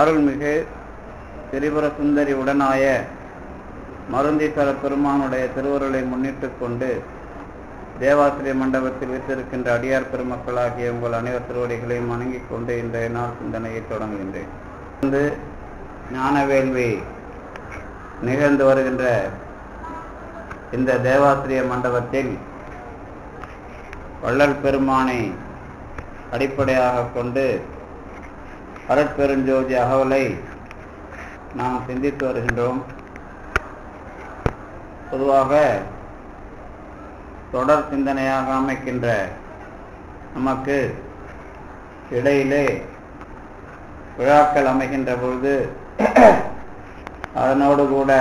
அருள்மிகு திரிபுர சுந்தரி உடனாய மருந்தீஸ்வர பெருமானுடைய திருவருளை முன்னிட்டு கொண்டு தேவாசிரிய மண்டபத்தில் வைத்திருக்கின்ற அடியார் பெருமக்களாகிய உங்கள் அனைவர் திருவடிகளையும் வணங்கிக் கொண்டு இன்றைய நாள் சிந்தனையை தொடங்குகின்றேன். ஞான வேள்வி நிகழ்ந்து வருகின்ற இந்த தேவாசிரிய மண்டபத்தில் வள்ளல் பெருமானை அடிப்படையாக கொண்டு அருட்பெருஞ்சோதி அகவலை நாம் சிந்தித்து வருகின்றோம். பொதுவாக தொடர் சிந்தனையாக அமைக்கின்ற நமக்கு இடையிலே விழாக்கள் அமைகின்ற பொழுது அதனோடு கூட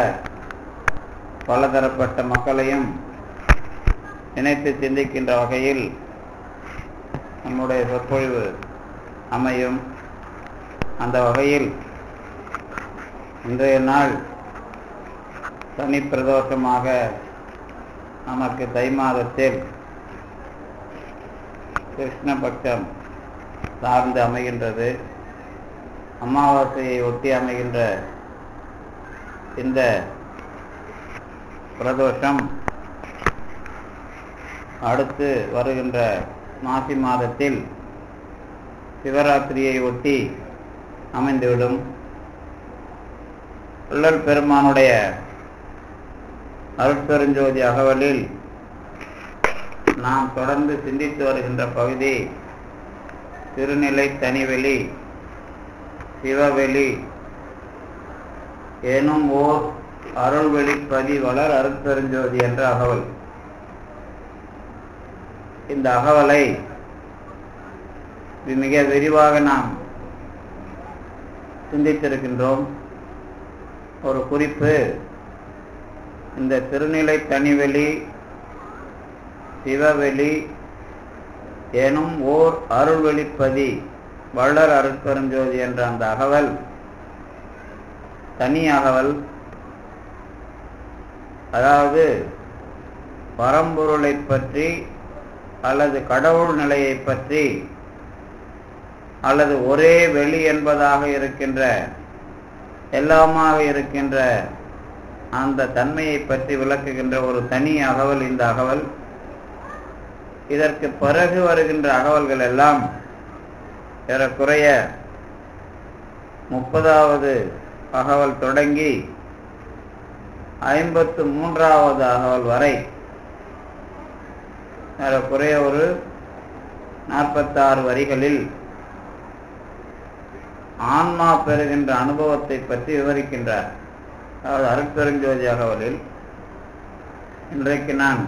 பலதரப்பட்ட மக்களையும் இணைத்து சிந்திக்கின்ற வகையில் நம்முடைய சொற்பொழிவு அமையும். அந்த வகையில் இன்றைய நாள் சனி பிரதோஷமாக நமக்கு தை மாதத்தில் கிருஷ்ணபக்ஷம் சார்ந்து அமைகின்றது. அமாவாசையை ஒட்டி அமைகின்ற இந்த பிரதோஷம் அடுத்து வருகின்ற மாசி மாதத்தில் சிவராத்திரியை ஒட்டி அமைந்துவிடும். வள்ளல் பெருமானுடைய அருட்பெருஞ்சோதி அகவலில் நாம் தொடர்ந்து சிந்தித்து வருகின்ற பகுதி திருநிலை தனிவெளி சிவவெளி எனும் ஓர் அருள்வெளிப்பதி வளர் அருட்பெருஞ்சோதி என்ற அகவல். இந்த அகவலை மிக விரிவாக நாம் சிந்தித்திருக்கின்றோம். ஒரு குறிப்பு, இந்த திருநிலை தனிவெளி சிவவெளி எனும் ஓர் அருள்வெளிப்பதி வள்ளல் அருட்பெருஞ்சோதி என்ற அந்த அகவல் தனி அகவல். அதாவது பரம்பொருளை பற்றி அல்லது கடவுள் நிலையை பற்றி அல்லது ஒரே வெளி என்பதாக இருக்கின்ற எல்லாமாக இருக்கின்ற அந்த தன்மையை பற்றி விளக்குகின்ற ஒரு தனி அகவல் இந்த அகவல். இதற்கு பிறகு வருகின்ற அகவல்கள் எல்லாம் ஏறக்குறைய 30வது அகவல் தொடங்கி 53வது அகவல் வரை ஏறக்குறைய ஒரு 46 வரிகளில் ஆன்மா பெறுகின்ற அனுபவத்தை பற்றி விவரிக்கின்றார். அதாவது அருட்பெருஞ்சோதி அகவலில் இன்றைக்கு நான்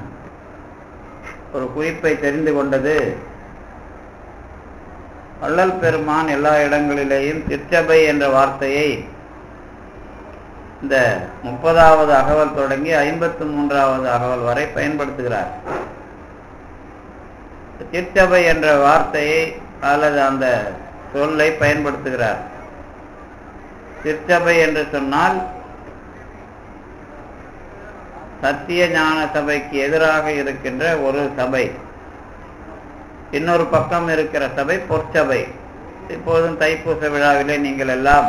ஒரு குறிப்பை தெரிந்து கொண்டது, வள்ளல் பெருமான் எல்லா இடங்களிலேயும் திருச்சபை என்ற வார்த்தையை இந்த 30வது அகவல் தொடங்கி 53வது அகவல் வரை பயன்படுத்துகிறார். திருச்சபை என்ற வார்த்தையை அல்லது அந்த சொல்லை பயன்படுத்துகிறார். திருச்சபை என்று சொன்னால் சத்திய ஞான சபைக்கு எதிராக இருக்கின்ற ஒரு சபை, இன்னொரு பக்கம் இருக்கிற சபை பொற்சபை. இப்போதும் தைப்பூச விழாவிலே நீங்கள் எல்லாம்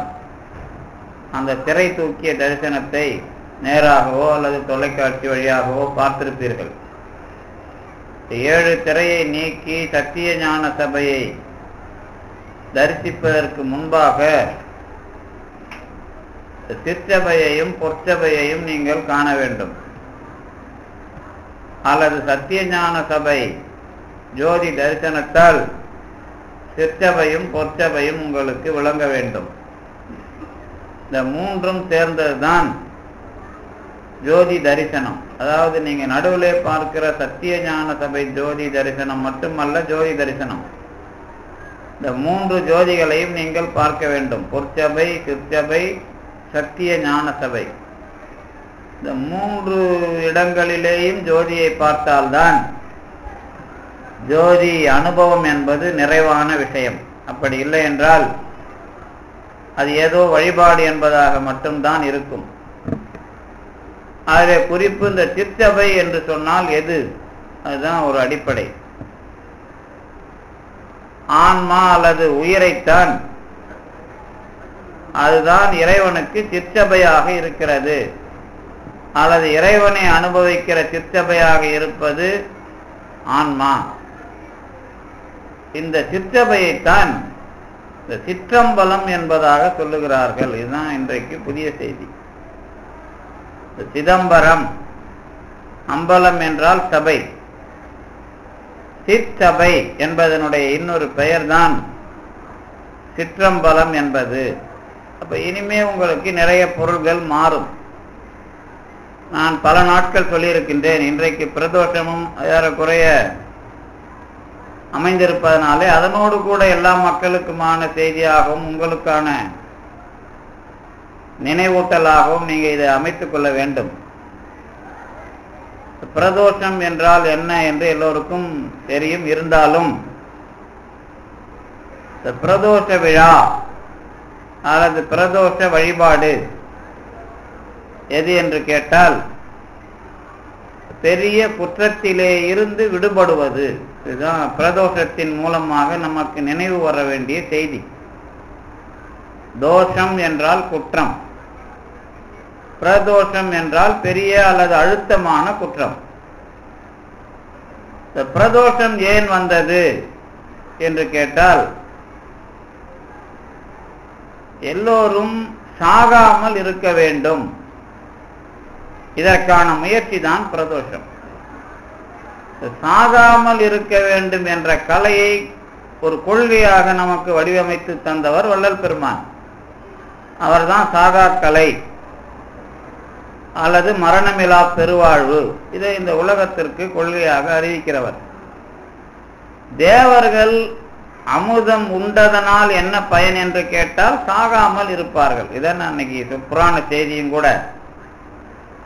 அந்த திரை தூக்கிய தரிசனத்தை நேராகவோ அல்லது தொலைக்காட்சி வழியாகவோ பார்த்திருப்பீர்கள். 7 திரையை நீக்கி சத்திய ஞான சபையை தரிசிப்பதற்கு முன்பாக திருச்சபையையும் பொற்சபையையும் நீங்கள் காண வேண்டும். அல்லது சத்திய ஞான சபை ஜோதி தரிசனத்தால் திருச்சபையும் பொற்சபையும் உங்களுக்கு விளங்க வேண்டும். இந்த மூன்றும் சேர்ந்ததுதான் ஜோதி தரிசனம். அதாவது நீங்க நடுவிலே பார்க்கிற சத்திய ஞான சபை ஜோதி தரிசனம் மட்டுமல்ல ஜோதி தரிசனம். இந்த 3 ஜோதிகளையும் நீங்கள் பார்க்க வேண்டும். பொற்சபை, திருச்சபை, சத்திய ஞான சபை. இந்த 3 இடங்களிலேயும் ஜோதியை பார்த்தால்தான் ஜோதி அனுபவம் என்பது நிறைவான விஷயம். அப்படி இல்லை என்றால் அது ஏதோ வழிபாடு என்பதாக மட்டும்தான் இருக்கும். அதிலே குறிப்பு இந்த திருச்சபை என்று சொன்னால் எது? அதுதான் ஒரு அடிப்படை. ஆன்மா அல்லது உயிரைத்தான் அதுதான் இறைவனுக்கு சிற்சபையாக இருக்கிறது. அல்லது இறைவனை அனுபவிக்கிற சிற்சபையாக இருப்பது ஆன்மா. இந்த சிற்சபையைத்தான் இந்த சிற்றம்பலம் என்பதாக சொல்லுகிறார்கள். இதுதான் இன்றைக்கு புதிய செய்தி. சிதம்பரம், அம்பலம் என்றால் சபை, சிற்சபை என்பதனுடைய இன்னொரு பெயர்தான் சிற்றம்பலம் என்பது. அப்ப இனிமே உங்களுக்கு நிறைய பொருள்கள் மாறும். நான் பல நாட்கள் சொல்லியிருக்கின்றேன். இன்றைக்கு பிரதோஷமும் ஏறக்குறைய அமைந்திருப்பதனாலே அதனோடு கூட எல்லா மக்களுக்குமான செய்தியாகவும் உங்களுக்கான நினைவூட்டலாகவும் நீங்க இதை அமைத்துக் கொள்ள வேண்டும். பிரதோஷம் என்றால் என்ன என்று எல்லோருக்கும் தெரியும். இருந்தாலும் பிரதோஷ விழா அல்லது பிரதோஷ வழிபாடு எது என்று கேட்டால் பெரிய குற்றத்திலே இருந்து விடுபடுவது. இதுதான் பிரதோஷத்தின் மூலமாக நமக்கு நினைவு வர வேண்டிய செய்தி. தோஷம் என்றால் குற்றம், பிரதோஷம் என்றால் பெரிய அல்லது அழுத்தமான குற்றம். பிரதோஷம் ஏன் வந்தது என்று கேட்டால் எல்லோரும் சாகாமல் இருக்க வேண்டும். இதற்கான முயற்சி தான் பிரதோஷம். சாகாமல் இருக்க வேண்டும் என்ற கலையை ஒரு கொள்கையாக நமக்கு வடிவமைத்து தந்தவர் வள்ளல் பெருமான். அவர்தான் சாகா கலை அல்லது மரணமிலா பெருவாழ்வு. இதை இந்த உலகத்திற்கு கொள்கையாக அறிவிக்கிறவர். தேவர்கள் அமுதம் உண்டதனால் என்ன பயன் என்று கேட்டால் சாகாமல் இருப்பார்கள். இதான் அன்னைக்கு புராண செய்தியும் கூட.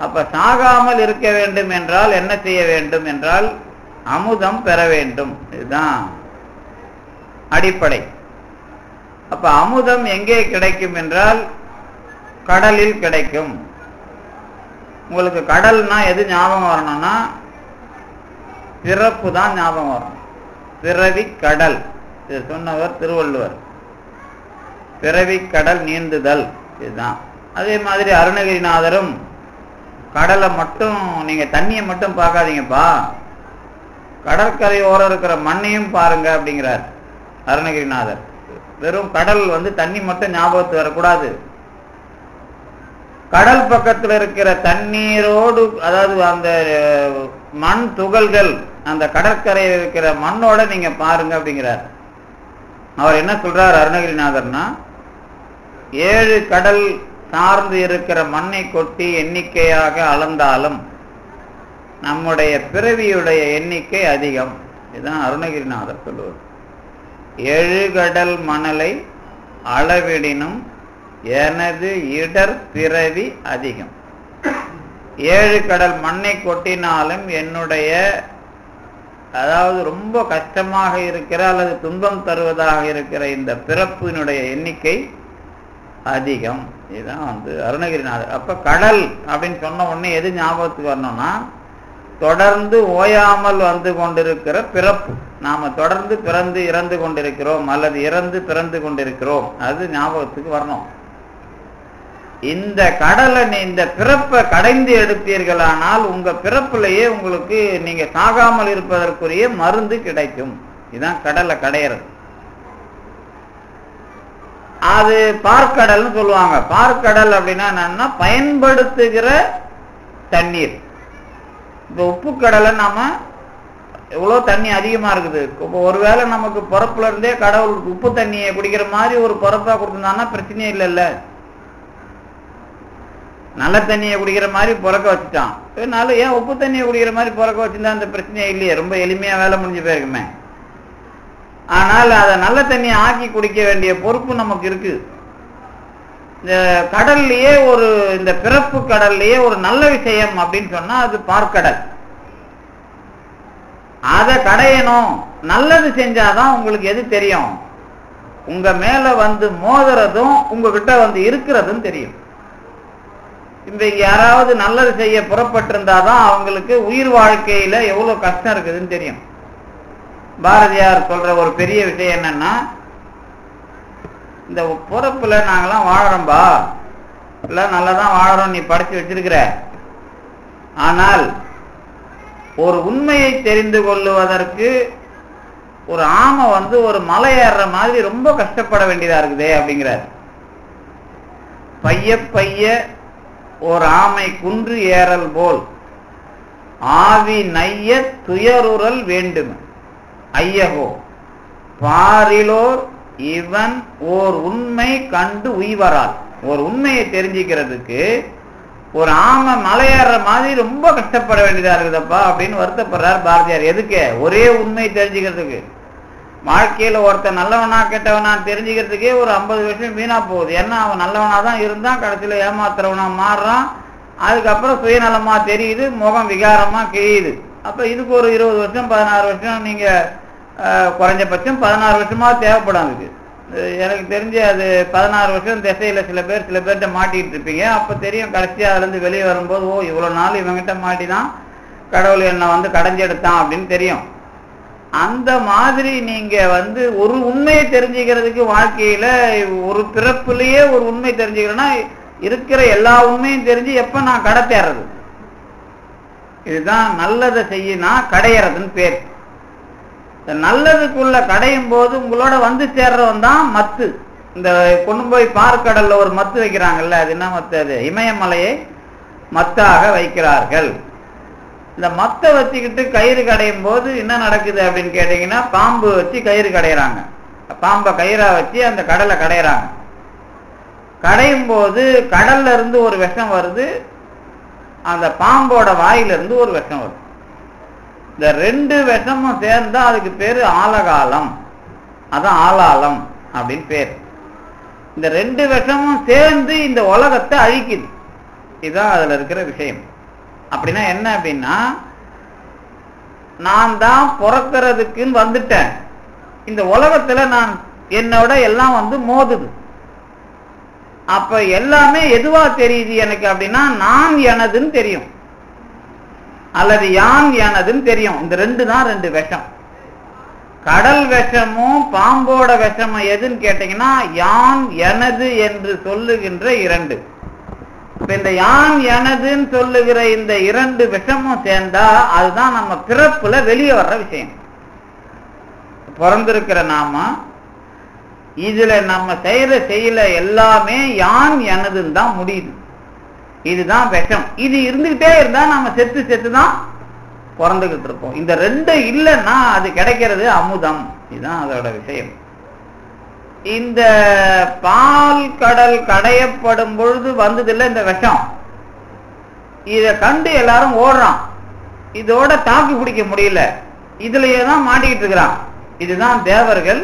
அப்ப சாகாமல் இருக்க வேண்டும் என்றால் என்ன செய்ய வேண்டும் என்றால் அமுதம் பெற வேண்டும். இதுதான் அடிப்படை. அப்ப அமுதம் எங்கே கிடைக்கும் என்றால் கடலில் கிடைக்கும். உங்களுக்கு கடல்னா எது ஞாபகம் வரணும்னா பிறப்பு தான் ஞாபகம் வரணும். பிறவி கடல், இது சொன்னவர் திருவள்ளுவர். பிறவி கடல் நீந்துதல், இதுதான். அதே மாதிரி அருணகிரிநாதரும் கடலை மட்டும் நீங்க தண்ணியை மட்டும் பார்க்காதீங்கப்பா, கடற்கரை ஓரம் இருக்கிற மண்ணையும் பாருங்க அப்படிங்கிறார் அருணகிரிநாதர். வெறும் கடல் தண்ணி மட்டும் ஞாபகத்து வரக்கூடாது. கடல் பக்கத்தில் இருக்கிற தண்ணீரோடு, அதாவது அந்த மண் துகள்கள் அந்த கடற்கரையில் இருக்கிற மண்ணோட நீங்க பாருங்க அப்படிங்கிறார். அவர் என்ன சொல்றார் அருணகிரிநாதர்னா, 7 கடல் சார்ந்து இருக்கிற மண்ணை கொட்டி எண்ணிக்கையாக அளந்தாலும் நம்முடைய பிறவியுடைய எண்ணிக்கை அதிகம். இதுதான் அருணகிரிநாதர் சொல்லுவார். 7 கடல் மணலை அளவிடினும் எனது இடர் பிறவி அதிகம். 7 கடல் மண்ணை கொட்டினாலும் என்னுடைய, அதாவது ரொம்ப கஷ்டமாக இருக்கிற அல்லது துன்பம் தருவதாக இருக்கிற இந்த பிறப்பினுடைய எண்ணிக்கை அதிகம். இதுதான் அருணகிரிநாதர். அப்ப கடல் அப்படின்னு சொன்ன உடனே எது ஞாபகத்துக்கு வரணும்னா தொடர்ந்து ஓயாமல் வந்து கொண்டிருக்கிற பிறப்பு. நாம தொடர்ந்து பிறந்து இறந்து கொண்டிருக்கிறோம் அல்லது இறந்து பிறந்து கொண்டிருக்கிறோம், அது ஞாபகத்துக்கு வரணும். இந்த கடலை இந்த பிறப்பை கடைந்து எடுத்தீர்களானால் உங்க பிறப்பிலேயே உங்களுக்கு நீங்க சாகாமல் இருப்பதற்குரிய மருந்து கிடைக்கும். இதுதான் கடலை கடையிறது. அது பார்க்கடல்னு சொல்லுவாங்க. பார்க்கடல் அப்படின்னா என்னன்னா பயன்படுத்துகிற தண்ணீர். இப்ப உப்பு கடலை நாம எவ்வளவு தண்ணி அதிகமா இருக்குது. இப்போ ஒருவேளை நமக்கு பிறப்புல இருந்தே கடவுள் உப்பு தண்ணியை குடிக்கிற மாதிரி ஒரு பிறப்பா கொடுத்திருந்தான்னா பிரச்சனையே இல்லைல்ல. நல்ல தண்ணியை குடிக்கிற மாதிரி பிறக்க வச்சுட்டான். அதனால ஏன் உப்பு தண்ணியை குடிக்கிற மாதிரி பிறக்க வச்சிருந்தா அந்த பிரச்சனையே இல்லையே, ரொம்ப எளிமையா வேலை முடிஞ்சு போயிருக்குமே. ஆனால் அதை நல்ல தண்ணியை ஆக்கி குடிக்க வேண்டிய பொறுப்பு நமக்கு இருக்கு. இந்த கடல்லையே இந்த பிறப்பு கடல்லையே ஒரு நல்ல விஷயம் அப்படின்னு சொன்னா அது பார்க்கடல். அதை கடையணும், நல்லது செஞ்சாதான் உங்களுக்கு எது தெரியும். உங்க மேல மோதுறதும் உங்ககிட்ட இருக்கிறதும் தெரியும். இப்ப யாராவது நல்லது செய்ய புறப்பட்டிருந்தாதான் அவங்களுக்கு உயிர் வாழ்க்கையில எவ்வளவு கஷ்டம் இருக்குதுன்னு தெரியும். பாரதியார் சொல்ற ஒரு பெரிய விஷயம் என்னன்னா, இந்த பிறப்புல நாங்கெல்லாம் வாழறோம்பா, எல்லாம் நல்லதான் வாழறோம், நீ படிச்சு வச்சிருக்கிற. ஆனால் ஒரு உண்மையை தெரிந்து கொள்ளுவதற்கு ஒரு ஆமை ஒரு மலை ஏறுற மாதிரி ரொம்ப கஷ்டப்பட வேண்டியதா இருக்குதே அப்படிங்கிறார். பைய பைய ஒரு ஆமை குன்று ஏறல் போல் ஆவி நைய துயருறல் வேண்டும் ஐயகோ பாரிலோர் இவன் ஓர் உண்மை கண்டு உய்வரால். ஒரு உண்மையை தெரிஞ்சுக்கிறதுக்கு ஒரு ஆமை மலையேற மாதிரி ரொம்ப கஷ்டப்பட வேண்டியதா இருக்குதப்பா அப்படின்னு வருத்தப்படுறார் பாரதியார். எதுக்கு? ஒரே உண்மை தெரிஞ்சுக்கிறதுக்கு. வாழ்க்கையில ஒருத்தர் நல்லவனா கெட்டவனா தெரிஞ்சுக்கிறதுக்கே ஒரு 50 வருஷம் வீணா போகுது. ஏன்னா அவன் நல்லவனா தான் இருந்தான், கடைசியில ஏமாத்துறவனா மாறுறான், அதுக்கப்புறம் சுயநலமா தெரியுது, முகம் விகாரமா கிழியுது. அப்ப இதுக்கு ஒரு 20 வருஷம் 16 வருஷம் நீங்க குறைஞ்சபட்சம் 16 வருஷமா தேவைப்படும். அதுக்கு எனக்கு தெரிஞ்சு அது 16 வருஷம் திசையில சில பேர்கிட்ட மாட்டிட்டு இருப்பீங்க. அப்ப தெரியும் கடைசியா அதுல இருந்து வெளியே வரும்போது, ஓ இவ்வளவு நாள் இவங்கிட்ட மாட்டிதான் கடவுள் என்ன கடைஞ்செடுத்தான் அப்படின்னு தெரியும். அந்த மாதிரி நீங்க ஒரு உண்மையை தெரிஞ்சுக்கிறதுக்கு வாழ்க்கையில ஒரு பிறப்புலயே ஒரு உண்மை தெரிஞ்சுக்கிறேன்னா இருக்கிற எல்லா உண்மையும் தெரிஞ்சு எப்ப நான் கடை தேர்றது. இதுதான் நல்லதை செய்யினா கடையறதுன்னு பேர். நல்லதுக்குள்ள கடையும் போது உங்களோட சேர்றவன் தான் மத்து. இந்த கொண்டு போய் பார்க்கடல்ல ஒரு மத்து வைக்கிறாங்கல்ல, அது என்ன மத்து? அது இமயமலையை மத்தாக வைக்கிறார்கள். இந்த மத்தை வச்சுக்கிட்டு கயிறு கடையும் போது என்ன நடக்குது அப்படின்னு கேட்டீங்கன்னா, பாம்பு வச்சு கயிறு கடையிறாங்க. பாம்பை கயிறா வச்சு அந்த கடலை கடையிறாங்க. கடையும் போது கடல்ல இருந்து ஒரு விஷம் வருது, அந்த பாம்போட வாயிலிருந்து ஒரு விஷம் வருது. இந்த 2 விஷமும் சேர்ந்தா அதுக்கு பேரு ஆலகாலம், அதான் ஆலாலம் அப்படின்னு பேர். இந்த 2 விஷமும் சேர்ந்து இந்த உலகத்தை அழிக்குது. இதுதான் அதுல இருக்கிற விஷயம். அப்படின்னா என்ன அப்படின்னா, நான் தான் பிறக்கிறதுக்குன்னு வந்துட்டேன், இந்த உலகத்துல நான் என்னோட எல்லாம் மோதுது. அப்ப எல்லாமே எதுவா தெரியுது எனக்கு அப்படின்னா, நான் எனதுன்னு தெரியும் அல்லது யான் எனதுன்னு தெரியும். இந்த 2 தான் 2 விஷம். கடல் விஷமும் பாம்போட விஷமும் எதுன்னு கேட்டீங்கன்னா, யான் எனது என்று சொல்லுகின்ற 2. இப்ப இந்த யான் எனதுன்னு சொல்லுகிற இந்த 2 விஷமும் சேர்ந்தா அதுதான் நம்ம பிறப்புல வெளியே வர்ற விஷயம். பிறந்திருக்கிற நாம இதுல நம்ம செய்யல எல்லாமே யான் எனதுன்னு தான் முடியுது. இதுதான் விஷம். இது இருந்துகிட்டே இருந்தா நம்ம செத்து தான் பிறந்துகிட்டு இருப்போம். இந்த 2 இல்லைன்னா அது கிடைக்கிறது அமுதம். இதுதான் அதோட விஷயம். இந்த பால் கடல் கடையப்படும் பொழுது வந்ததில்லை இந்த விஷம். இத கண்டு எல்லாரும் ஓடுறான், இதோட தாக்கு பிடிக்க முடியல, இதுலயே தான் மாட்டிக்கிட்டு இருக்கிறான். இதுதான் தேவர்கள்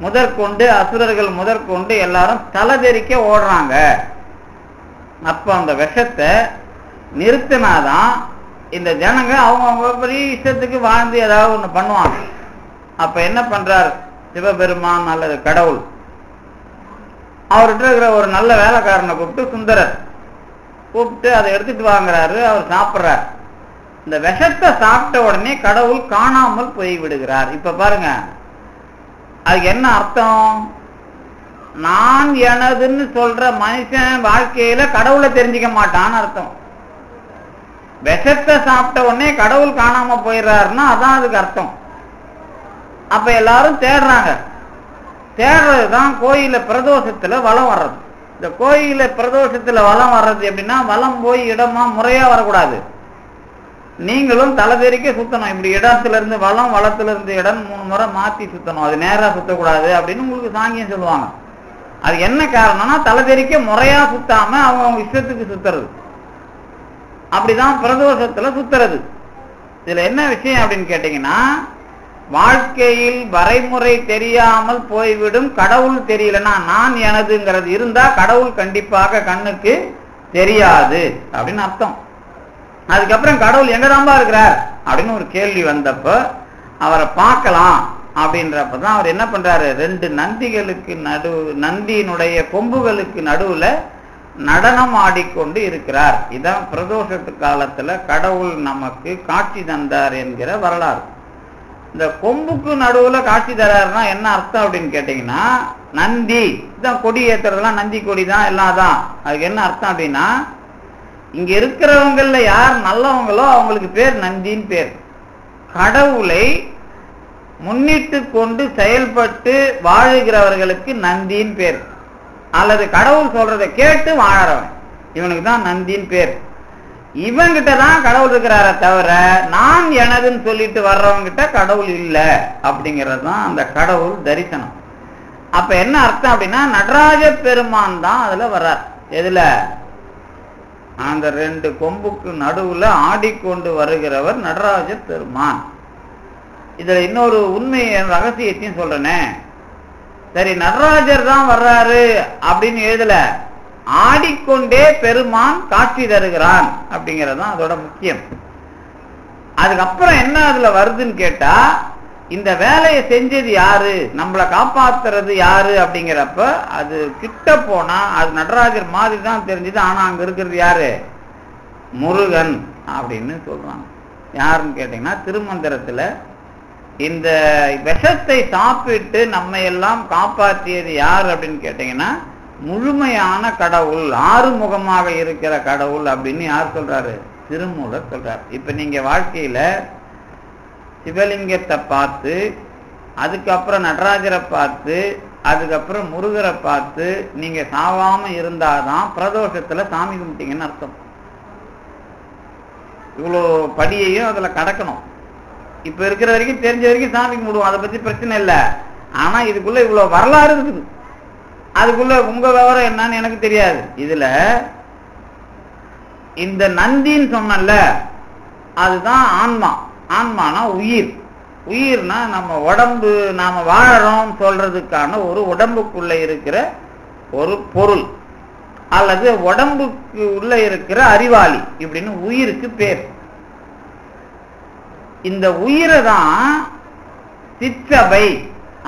முதற்கொண்டு அசுரர்கள் முதற்கொண்டு எல்லாரும் தலைதெறிக்க ஓடுறாங்க. அப்ப அந்த விஷத்தை நிறுத்தினாதான் இந்த ஜனங்க அவங்க பெரிய இஷ்டத்துக்கு வாழ்ந்து ஏதாவது ஒண்ணு பண்ணுவாங்க. அப்ப என்ன பண்றார் சிவபெருமான் அல்லது கடவுள்? அவர்கிட்ட இருக்கிற ஒரு நல்ல வேலைக்காரனை கூப்பிட்டு, சுந்தரர் கூப்பிட்டு அதை எடுத்துட்டு வாங்குறாரு. அவர் சாப்பிட்றார். இந்த விஷத்தை சாப்பிட்ட உடனே கடவுள் காணாமல் போய் விடுகிறார். இப்ப பாருங்க, அதுக்கு என்ன அர்த்தம்? நான் எனதுன்னு சொல்ற மனுஷன் வாழ்க்கையில கடவுளை தெரிஞ்சுக்க மாட்டான்னு அர்த்தம். விஷத்தை சாப்பிட்ட உடனே கடவுள் காணாம போயிடுறாருன்னா அதான் அதுக்கு அர்த்தம். அப்ப எல்லாரும் தேடுறாங்க. தேடுறதுதான் கோயில பிரதோஷத்துல வலம் வர்றது. இந்த கோயில பிரதோஷத்துல வலம் வர்றது எப்படின்னா, வலம் போய் இடமா முறையா வரக்கூடாது. நீங்களும் தலைதெறிக்க சுத்தணும். இப்படி இடத்துல இருந்து வலம், வளத்துல இருந்து இடம் 3 முறை மாத்தி சுத்தணும். அது நேரா சுத்தக்கூடாது அப்படின்னு உங்களுக்கு சாங்கியம் சொல்லுவாங்க. அது என்ன காரணம்னா, தலைதெறிக்க முறையா சுத்தாம அவங்க இஷ்டத்துக்கு சுத்துறது. அப்படிதான் பிரதோஷத்துல சுத்துறது. இதுல என்ன விஷயம் அப்படின்னு கேட்டீங்கன்னா, வாழ்க்கையில் வரைமுறை தெரியாமல் போய்விடும். கடவுள் தெரியலன்னா, நான் எனதுங்கிறது இருந்தா கடவுள் கண்டிப்பாக கண்ணுக்கு தெரியாது அப்படின்னு அர்த்தம். அதுக்கப்புறம் கடவுள் எங்கதான்பா இருக்கிறார் அப்படின்னு ஒரு கேள்வி வந்தப்ப அவரை பார்க்கலாம் அப்படின்றப்பதான் அவர் என்ன பண்றாரு, 2 நந்திகளுக்கு நந்தியினுடைய கொம்புகளுக்கு நடுவுல நடனம் ஆடிக்கொண்டு இருக்கிறார். இதான் பிரதோஷத்து காலத்துல கடவுள் நமக்கு காட்சி தந்தார் என்கிற வரலாறு. இந்த கொம்புக்கு நடுவுல காட்சி தராருன்னா என்ன அர்த்தம் அப்படின்னு கேட்டீங்கன்னா, நந்தி தான், கொடி ஏத்துறதுலாம் நந்தி கொடி தான், எல்லாம் தான். அதுக்கு என்ன அர்த்தம் அப்படின்னா, இங்க இருக்கிறவங்கல யார் நல்லவங்களோ அவங்களுக்கு பேர் நந்தின்னு பேர். கடவுளை முன்னிட்டு கொண்டு செயல்பட்டு வாழுகிறவர்களுக்கு நந்தின்னு பேர். அல்லது கடவுள் சொல்றதை கேட்டு வாழறவன், இவனுக்கு தான் நந்தின்னு பேர். இவங்கிட்ட தான் கடவுள் இருக்கிறார தவிர நான் எனதுன்னு சொல்லிட்டு வர்றவங்கிட்ட கடவுள் இல்லை அப்படிங்கிறது தான் அந்த கடவுள் தரிசனம். அப்ப என்ன அர்த்தம் அப்படின்னா, நடராஜ பெருமான் தான் அதுல வர்றார். எதுல? அந்த ரெண்டு கொம்புக்கு நடுவுல ஆடிக்கொண்டு வருகிறவர் நடராஜ பெருமான். இதுல இன்னொரு உண்மை ரகசியத்தையும் சொல்றேனே. சரி, நடராஜர் தான் வர்றாரு அப்படின்னு எழுதல, ஆடிக்கொண்டே பெருமான் காட்சி தருகிறான் அப்படிங்கறதுதான் அதோட முக்கியம். அதுக்கப்புறம் என்ன அதுல வருதுன்னு கேட்டா, இந்த வேலையை செஞ்சது யாரு, நம்மளை காப்பாத்துறது யாரு அப்படிங்கிறப்ப அது கிட்ட போனா அது நடராஜர் மாதிரி தான் தெரிஞ்சது. ஆனா அங்க இருக்கிறது யாரு? முருகன் அப்படின்னு சொல்றாங்க. யாருன்னு கேட்டீங்கன்னா, திருமந்திரத்துல இந்த விஷத்தை சாப்பிட்டு நம்ம எல்லாம் காப்பாற்றியது யார் அப்படின்னு கேட்டீங்கன்னா, முழுமையான கடவுள், ஆறுமுகமாக இருக்கிற கடவுள் அப்படின்னு யார் சொல்றாரு? திருமூலர் சொல்றார். இப்ப நீங்க வாழ்க்கையில சிவலிங்கத்தை பார்த்து, அதுக்கப்புறம் நடராஜரை பார்த்து, அதுக்கப்புறம் முருகரை பார்த்து நீங்க சாவாம இருந்தாதான் பிரதோஷத்துல சாமி கும்பிட்டீங்கன்னு அர்த்தம். இவ்வளோ படியையும் அதுல கடக்கணும். இப்ப இருக்கிற வரைக்கும் தெரிஞ்ச வரைக்கும் சாமி கும்பிடுவோம், அதை பத்தி பிரச்சனை இல்லை. ஆனா இதுக்குள்ள இவ்வளவு வரலாறு இருக்குது. அதுக்குள்ள உங்க விவரம் என்னன்னு எனக்கு தெரியாது. இதுல இந்த நந்தின்னு சொன்னல, அதுதான் ஆன்மா. ஆன்மானா உயிர். உயிர்னா நம்ம உடம்பு, நாம வாழறோம் சொல்றதுக்கான ஒரு உடம்புக்குள்ள இருக்கிற ஒரு பொருள், அல்லது உடம்புக்கு உள்ள இருக்கிற அறிவாளி இப்படின்னு உயிருக்கு பேர். இந்த உயிரை தான் சிற்றபை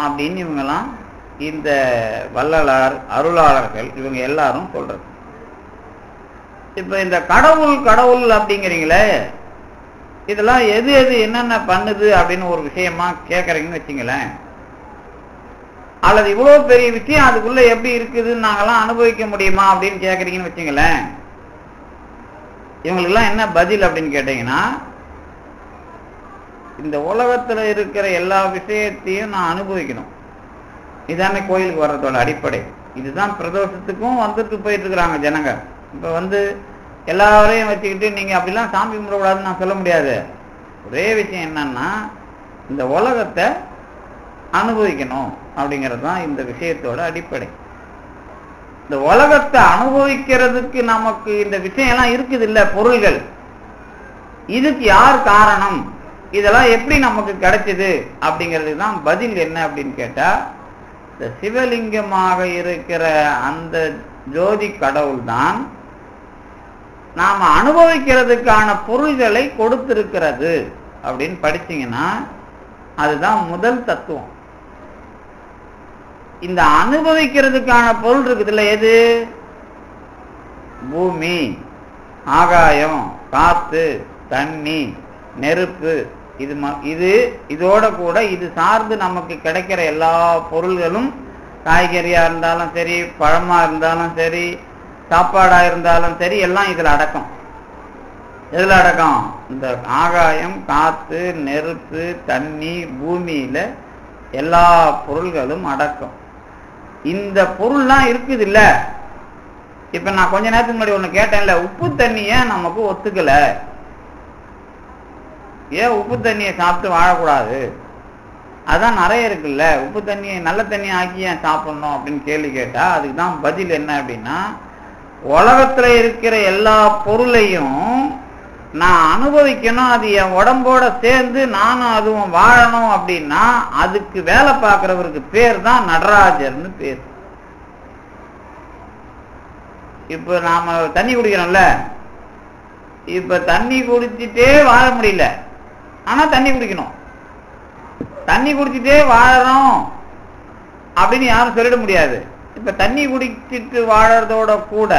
அப்படின்னு இவங்கெல்லாம், இந்த வள்ளலார், அருளாளர்கள், இவங்க எல்லாரும் சொல்றது. இப்ப இந்த கடவுள் கடவுள் அப்படிங்கிறீங்களே, இதெல்லாம் எது எது என்னென்ன பண்ணுது அப்படின்னு ஒரு விஷயமா கேட்கறீங்கன்னு வச்சுங்களேன். அல்லது இவ்வளவு பெரிய விஷயம் அதுக்குள்ள எப்படி இருக்குதுன்னு நாங்கெல்லாம் அனுபவிக்க முடியுமா அப்படின்னு கேட்கறீங்கன்னு வச்சுங்களேன். இவங்களுக்கெல்லாம் என்ன பதில் அப்படின்னு கேட்டீங்கன்னா, இந்த உலகத்துல இருக்கிற எல்லா விஷயத்தையும் நான் அனுபவிக்கணும். இதானே கோயிலுக்கு வர்றதோட அடிப்படை. இதுதான் பிரதோஷத்துக்கும் வந்துட்டு போயிட்டு இருக்கிறாங்க ஜனங்க. இப்ப எல்லாரையும் வச்சுக்கிட்டு நீங்க அப்படிலாம் சாமி கும்பிடக்கூடாதுன்னு நான் சொல்ல முடியாது. ஒரே விஷயம் என்னன்னா, இந்த உலகத்தை அனுபவிக்கணும் அப்படிங்கிறது தான் இந்த விஷயத்தோட அடிப்படை. இந்த உலகத்தை அனுபவிக்கிறதுக்கு நமக்கு இந்த விஷயம் எல்லாம் இருக்குது இல்ல, பொருள்கள். இதுக்கு யார் காரணம், இதெல்லாம் எப்படி நமக்கு கிடைச்சது அப்படிங்கிறது தான் பதில். என்ன அப்படின்னு கேட்டா, இந்த சிவலிங்கமாக இருக்கிற அந்த ஜோதி கடவுள் தான் நாம அனுபவிக்கிறதுக்கான பொருள்களை கொடுத்திருக்கிறது அப்படின்னு படிச்சீங்கன்னா அதுதான் முதல் தத்துவம். இந்த அனுபவிக்கிறதுக்கான பொருள் இருக்குதுல்ல, எது? பூமி, ஆகாயம், காத்து, தண்ணி, நெருப்பு. இதோட கூட இது சார்ந்து நமக்கு கிடைக்கிற எல்லா பொருள்களும், காய்கறியா இருந்தாலும் சரி, பழமா இருந்தாலும் சரி, சாப்பாடா இருந்தாலும் சரி, எல்லாம் இதுல அடக்கம். எதுல அடக்கம்? இந்த ஆகாயம், காத்து, நெருப்பு, தண்ணி, பூமியில எல்லா பொருள்களும் அடக்கம். இந்த பொருள்லாம் இருக்குது இல்ல. இப்ப நான் கொஞ்ச நேரத்துக்கு முன்னாடி ஒண்ணு கேட்டேன்ல, உப்பு தண்ணிய நமக்கு ஒத்துக்கல, ஏன் உப்பு தண்ணியை சாப்பிட்டு வாழக்கூடாது, அதான் நிறைய இருக்குல்ல, உப்பு தண்ணியை நல்ல தண்ணியை ஆக்கி ஏன் சாப்பிடணும் அப்படின்னு கேள்வி கேட்டா அதுக்கு தான் பதில் என்ன அப்படின்னா, உலகத்துல இருக்கிற எல்லா பொருளையும் நான் அனுபவிக்கணும், அது என் உடம்போட சேர்ந்து நானும் அதுவும் வாழணும் அப்படின்னா அதுக்கு வேலை பார்க்கிறவருக்கு பேர் தான் நடராஜர்னு பேர். இப்ப நாம தண்ணி குடிக்கிறோம்ல, இப்ப தண்ணி குடிச்சிட்டே வாழ முடியல, ஆனா தண்ணி குடிக்கணும். தண்ணி குடிச்சிட்டே வாழறோம் அப்படின்னு யாரும் சொல்லிட முடியாது. இப்ப தண்ணி குடிச்சிட்டு வாழறதோட கூட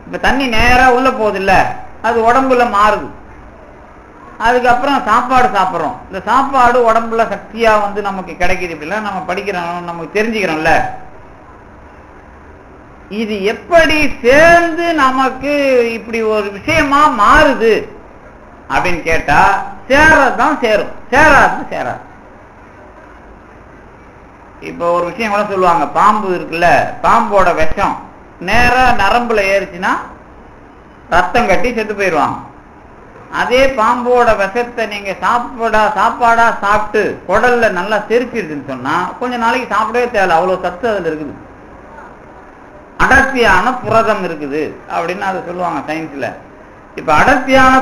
இப்ப தண்ணி நேரா உள்ள போகுது இல்ல, அது உடம்புல மாறுது. அதுக்கப்புறம் சாப்பாடு சாப்பிட்றோம். இந்த சாப்பாடு உடம்புல சக்தியா வந்து நமக்கு கிடைக்குது. இப்படிலாம் நம்ம படிக்கிறோம், நமக்கு தெரிஞ்சுக்கிறோம்ல. இது எப்படி சேர்ந்து நமக்கு இப்படி ஒரு விஷயமா மாறுது அப்படின்னு கேட்டா, சேரதான் சேரும், சேராது சேராது. இப்ப ஒரு விஷயம் கூட சொல்லுவாங்க, பாம்பு இருக்குல்ல, பாம்போட விஷம் நேரா நரம்புல ஏறிச்சுன்னா ரத்தம் கட்டி செத்து போயிடுவாங்க. அதே பாம்போட விஷத்தை நீங்க சாப்பாடா சாப்பிட்டு குடல்ல நல்லா செரிச்சிருக்குன்னு சொன்னா கொஞ்ச நாளைக்கு சாப்பிடவே தேவை, அவ்வளவு சத்து அதுல இருக்குது. அடர்த்தியான புரதம் இருக்குது அப்படின்னு அதை சொல்லுவாங்க சயின்ஸ்ல. இப்ப அடர்த்தியான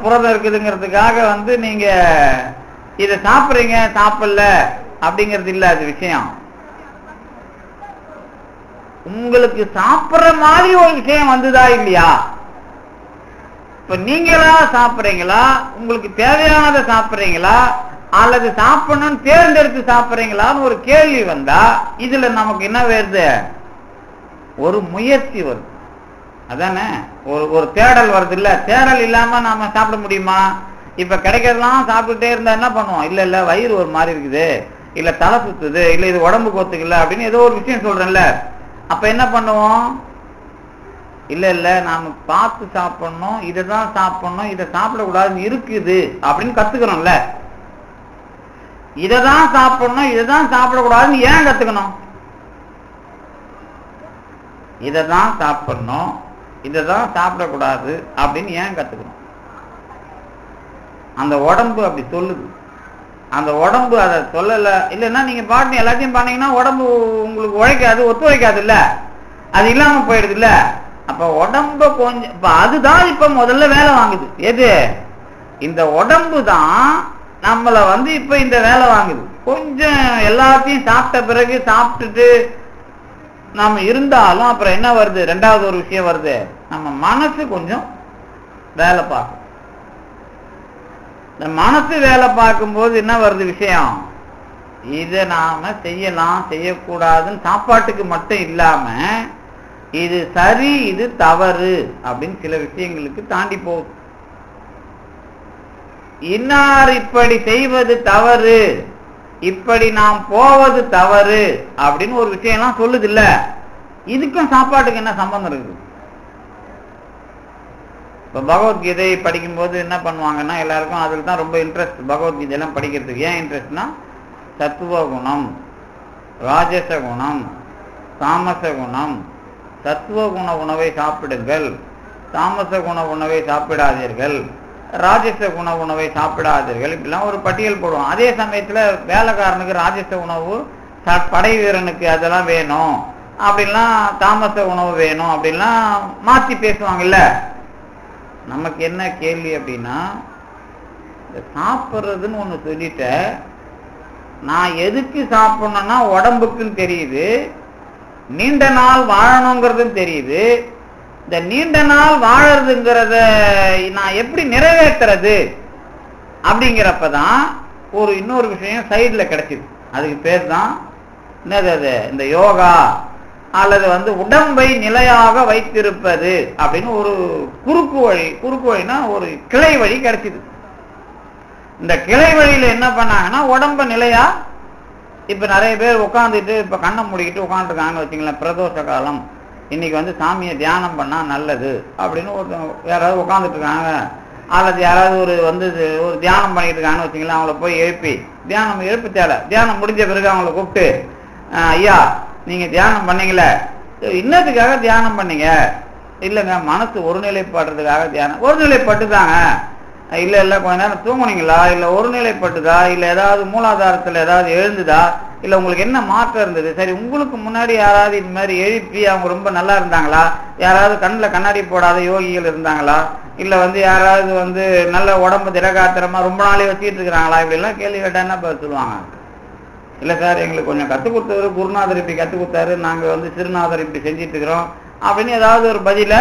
புரதம் இருக்குதுங்கிறதுக்காக வந்து நீங்க இதை சாப்பிடுறீங்க சாப்பிடல அப்படிங்கிறது இல்ல. அது விஷயம் உங்களுக்கு சாப்பிடுற மாதிரி ஒரு விஷயம் வந்துதா இல்லையா? இப்ப நீங்களா சாப்பிடுறீங்களா, உங்களுக்கு தேவையானதை சாப்பிடுறீங்களா, அல்லது சாப்பிடணும்னு தேர்ந்தெடுத்து சாப்பிடுறீங்களான்னு ஒரு கேள்வி வந்தா இதுல நமக்கு என்ன வருது? ஒரு முயற்சி வருது. அதானே ஒரு தேடல் வருது இல்ல? தேடல் இல்லாம நாம சாப்பிட முடியுமா? இப்ப கிடைக்கிறதெல்லாம் சாப்பிட்டுட்டே இருந்தா என்ன பண்ணுவோம்? இல்ல வயிறு ஒரு மாதிரி இருக்குது, இல்ல தலை சுத்துது, இல்ல இது உடம்புக்கு ஒத்துக்கல அப்படின்னு ஏதோ ஒரு விஷயம் சொல்றேன்ல. அப்ப என்ன பண்ணுவோம்? இல்ல நாம பார்த்து சாப்பிடணும், இதைதான் சாப்பிடணும், இதை சாப்பிடக்கூடாதுன்னு இருக்குது அப்படின்னு கத்துக்கிறோம்ல. இதைதான் சாப்பிடணும், இதைதான் சாப்பிடக்கூடாதுன்னு ஏன் கத்துக்கணும்? இதைதான் சாப்பிடணும், இதைதான் சாப்பிடக்கூடாது அப்படின்னு ஏன் கத்துக்கணும்? அந்த உடம்பு அப்படி சொல்லுது. அந்த உடம்பு அதை சொல்லல. இல்லைன்னா நீங்க பாட்டு எல்லாத்தையும் பண்ணீங்கன்னா உடம்பு உங்களுக்கு உழைக்காது, ஒத்துழைக்காது இல்ல, அது இல்லாம போயிடுது இல்ல. அப்ப உடம்ப கொஞ்சம் அதுதான் இப்ப முதல்ல வேலை வாங்குது. எது? இந்த உடம்பு தான் நம்மள வந்து இப்ப இந்த வேலை வாங்குது. கொஞ்சம் எல்லாத்தையும் சாப்பிட்ட பிறகு சாப்பிட்டுட்டு நாம இருந்தாலும் அப்புறம் என்ன வருது? ரெண்டாவது ஒரு விஷயம் வருது, நம்ம மனசு கொஞ்சம் வேலை பார்க்கும். இந்த மனசு வேலை பார்க்கும்போது என்ன வருது விஷயம்? இதை நாம செய்யலாம் செய்யக்கூடாதுன்னு சாப்பாட்டுக்கு மட்டும் இல்லாம இது சரி இது தவறு அப்படின்னு சில விஷயங்களுக்கு தாண்டி போகுது. இன்னார் இப்படி செய்வது தவறு, இப்படி நாம் போவது தவறு அப்படின்னு ஒரு விஷயம் எல்லாம் சொல்லுது இல்ல. இதுக்கும் சாப்பாட்டுக்கு என்ன சம்பந்தம் இருக்குது? இப்ப பகவத்கீதை படிக்கும் போது என்ன பண்ணுவாங்கன்னா எல்லாருக்கும் அதுல தான் ரொம்ப இன்ட்ரெஸ்ட். பகவத்கீதை எல்லாம் படிக்கிறதுக்கு ஏன் இன்ட்ரெஸ்ட்னா, சத்துவ குணம், ராஜச குணம், தாமச குணம். சத்துவ குண உணவை சாப்பிடுங்கள், தாமச குண உணவை சாப்பிடாதீர்கள், ராஜச குண உணவை சாப்பிடாதீர்கள், இப்படிலாம் ஒரு பட்டியல் போடுவோம். அதே சமயத்துல வேலைக்காரனுக்கு ராஜச உணவு, படை வீரனுக்கு அதெல்லாம் வேணும், அப்படின்லாம் தாமச உணவு வேணும் அப்படின்லாம் மாத்தி பேசுவாங்கல்ல. நமக்கு என்ன கேள்வி அப்படின்னா, சாப்பிட்றதுன்னு ஒண்ணு சொல்லிட்ட, நான் எதுக்கு சாப்பிடணும்னா உடம்புக்குன்னு தெரியுது, நீண்ட நாள் வாழணுங்கிறதும் தெரியுது. இந்த நீண்ட நாள் வாழறதுங்கிறத நான் எப்படி நிறைவேற்றுறது அப்படிங்கிறப்பதான் ஒரு இன்னொரு விஷயம் சைட்ல கிடைச்சிது. அதுக்கு பேர் தான் என்னது? அது இந்த யோகா அல்லது வந்து உடம்பை நிலையாக வைத்திருப்பது அப்படின்னு ஒரு குறுக்கு வழி. குறுக்கு வழினா ஒரு கிளை வழி கிடைச்சிது. இந்த கிளை வழியில என்ன பண்ணாங்கன்னா உடம்ப நிலையா, இப்ப நிறைய பேர் உட்காந்துட்டு இப்ப கண்ணை மூடிக்கிட்டு உட்காந்துருக்காங்கன்னு வச்சுங்களேன். பிரதோஷ காலம், இன்னைக்கு வந்து சாமியை தியானம் பண்ணா நல்லது அப்படின்னு ஒரு யாராவது உட்காந்துட்டு இருக்காங்க, அல்லது யாராவது ஒரு தியானம் பண்ணிட்டு இருக்காங்கன்னு வச்சுங்களேன். அவங்கள போய் எழுப்பி எழுப்ப தேவை. தியானம் முடிஞ்ச பிறகு அவங்கள கூப்பிட்டு, ஐயா நீங்க தியானம் பண்ணீங்களே, இன்னத்துக்காக தியானம் பண்ணீங்க? இல்லைங்க, மனசு ஒருநிலைப்படுறதுக்காக தியானம். ஒருநிலைப்பட்டுதாங்க. இல்ல கொஞ்ச நேரம் தூங்குனீங்களா, இல்ல ஒருநிலைப்பட்டுதா, இல்ல ஏதாவது மூலாதாரத்துல ஏதாவது எழுந்துதா, இல்ல உங்களுக்கு என்ன மாற்றம் இருந்தது? சரி, உங்களுக்கு முன்னாடி யாராவது இந்த மாதிரி எழுப்பி அவங்க ரொம்ப நல்லா இருந்தாங்களா? யாராவது கண்ணில் கண்ணாடி போடாத யோகிகள் இருந்தாங்களா? இல்ல வந்து யாராவது வந்து நல்ல உடம்பு திடகாத்திரமா ரொம்ப நாளே வச்சுட்டு இருக்கிறாங்களா? இப்படி எல்லாம் கேள்வி கேட்டா என்ன சொல்லுவாங்க? இல்ல சார், எங்களுக்கு கொஞ்சம் கற்றுக் கொடுத்தவர் குருநாதர் இப்படி கற்றுக் கொடுத்தாரு, நாங்க வந்து சிறுநாதர் இப்படி செஞ்சிட்டு இருக்கிறோம் அப்படின்னு ஏதாவது ஒரு பதில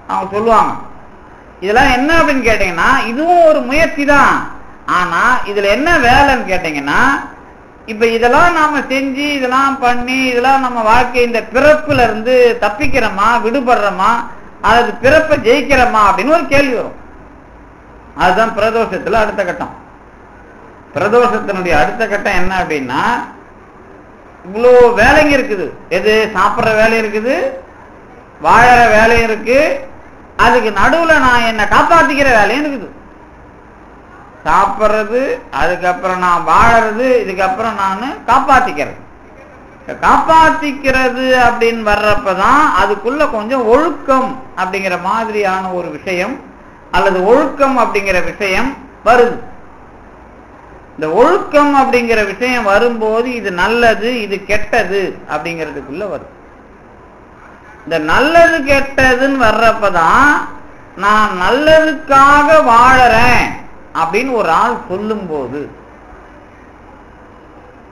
அவங்க சொல்லுவாங்க. இதெல்லாம் என்ன அப்படின்னு கேட்டீங்கன்னா, இதுவும் ஒரு முயற்சி தான். ஆனா இதுல என்ன வேலைன்னு கேட்டீங்கன்னா, இப்ப இதெல்லாம் நாம செஞ்சு இதெல்லாம் பண்ணி இதெல்லாம் நம்ம வாழ்க்கை இந்த பிறப்புல இருந்து தப்பிக்கிறோமா, விடுபடுறோமா, அல்லது பிறப்பை ஜெயிக்கிறோமா அப்படின்னு ஒரு கேள்வி வரும். அதுதான் பிரதோஷத்துல அடுத்த கட்டம். பிரதோஷத்தினுடைய அடுத்த கட்டம் என்ன அப்படின்னா, இவ்வளோ வேலைங்க இருக்குது. எது? சாப்பிட்ற வேலை இருக்குது, வாழற வேலையும் இருக்கு, அதுக்கு நடுவுல நான் என்ன காப்பாத்திக்கிற வேலையும் இருக்குது. சாப்பிட்றது, அதுக்கப்புறம் நான் வாழறது, இதுக்கப்புறம் நான் காப்பாத்திக்கிறது. காப்பாத்திக்கிறது அப்படின்னு வர்றப்பதான் அதுக்குள்ள கொஞ்சம் ஒழுக்கம் அப்படிங்கிற மாதிரியான ஒரு விஷயம் அல்லது ஒழுக்கம் அப்படிங்கிற விஷயம் வருது. இந்த ஒழுக்கம் அப்படிங்கிற விஷயம் வரும்போது இது நல்லது இது கெட்டது அப்படிங்கிறதுக்குள்ள வருது. இந்த நல்லது கெட்டதுன்னு வர்றப்பதான் நான் நல்லதுக்காக வாழறேன் அப்படின்னு ஒரு ஆள் சொல்லும் போது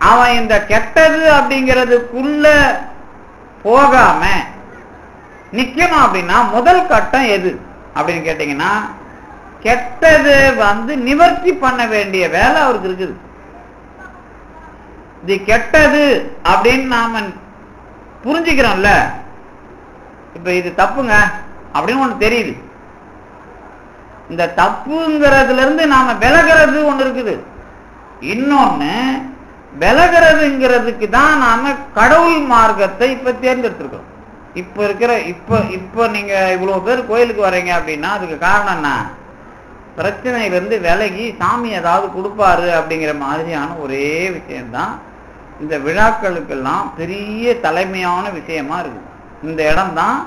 அவன் இந்த கெட்டது அப்படிங்கிறதுக்குள்ள போகாம நிக்கணும். அப்படின்னா முதல் கட்டம் எது அப்படின்னு கேட்டீங்கன்னா, கெட்டது நிவர்த்தி பண்ண வேண்டிய வேலை அவருக்கு இருக்குது. இது கெட்டது அப்படின்னு நாம புரிஞ்சுக்கிறோம்ல. இப்ப இது தப்புங்க அப்படின்னு ஒண்ணு தெரியுது. இந்த தப்புங்கிறதுல இருந்து நாம விலகிறது ஒண்ணு இருக்குது. இன்னொன்னு, விலகிறதுங்கிறதுக்கு தான் நாம கடவுள் மார்க்கத்தை இப்ப தேர்ந்தெடுத்திருக்கோம். இப்ப இருக்கிற இப்ப நீங்க இவ்வளவு பேர் கோயிலுக்கு வர்றீங்க அப்படின்னா அதுக்கு காரணம் என்ன? பிரச்சனையிலிருந்து விலகி சாமி ஏதாவது கொடுப்பாரு அப்படிங்கிற மாதிரியான ஒரே விஷயம்தான் இந்த விழாக்களுக்கெல்லாம் பெரிய தலைமையான விஷயமா இருக்கு. இந்த இடம் தான்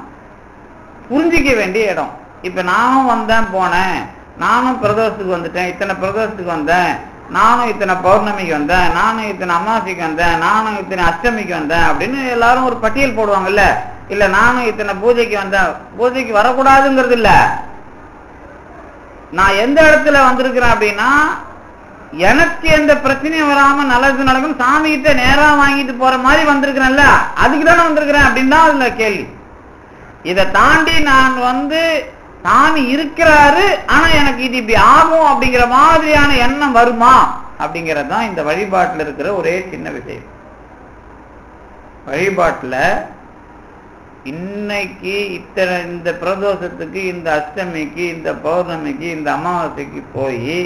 புரிஞ்சிக்க வேண்டிய இடம். இப்ப நானும் வந்தேன் போனேன், நானும் பிரதோஷத்துக்கு வந்துட்டேன், இத்தனை பிரதோஷத்துக்கு வந்தேன், நானும் இத்தனை பௌர்ணமிக்கு வந்தேன், நானும் இத்தனை அமாவாசைக்கு வந்தேன், நானும் இத்தனை அஷ்டமிக்கு வந்தேன் அப்படின்னு எல்லாரும் ஒரு பட்டியல் போடுவாங்கல்ல. இல்ல நானும் இத்தனை பூஜைக்கு வந்தேன். பூஜைக்கு வரக்கூடாதுங்கிறது இல்ல. நான் எந்த இடத்துல வந்திருக்கிறேன் அப்படின்னா, எனக்கு எந்த பிரச்சனையும் வராம நல்லது நடக்கும், சாமி கிட்ட நேரா வாங்கிட்டு போற மாதிரி வந்திருக்கிறேன்ல, அதுக்கு தானே வந்திருக்கிறேன் அப்படின்னு தான் அதுல கேள்வி. இதை தாண்டி நான் சாமி இருக்கிறாரு ஆனா எனக்கு இது இப்படி ஆகும் அப்படிங்கிற மாதிரியான எண்ணம் வருமா அப்படிங்கறதுதான் இந்த வழிபாட்டுல இருக்கிற ஒரே சின்ன விஷயம். வழிபாட்டுல இன்னைக்கு இந்த பிரதோஷத்துக்கு, இந்த அஷ்டமிக்கு, இந்த பௌர்ணமிக்கு, இந்த அமாவாசைக்கு போய்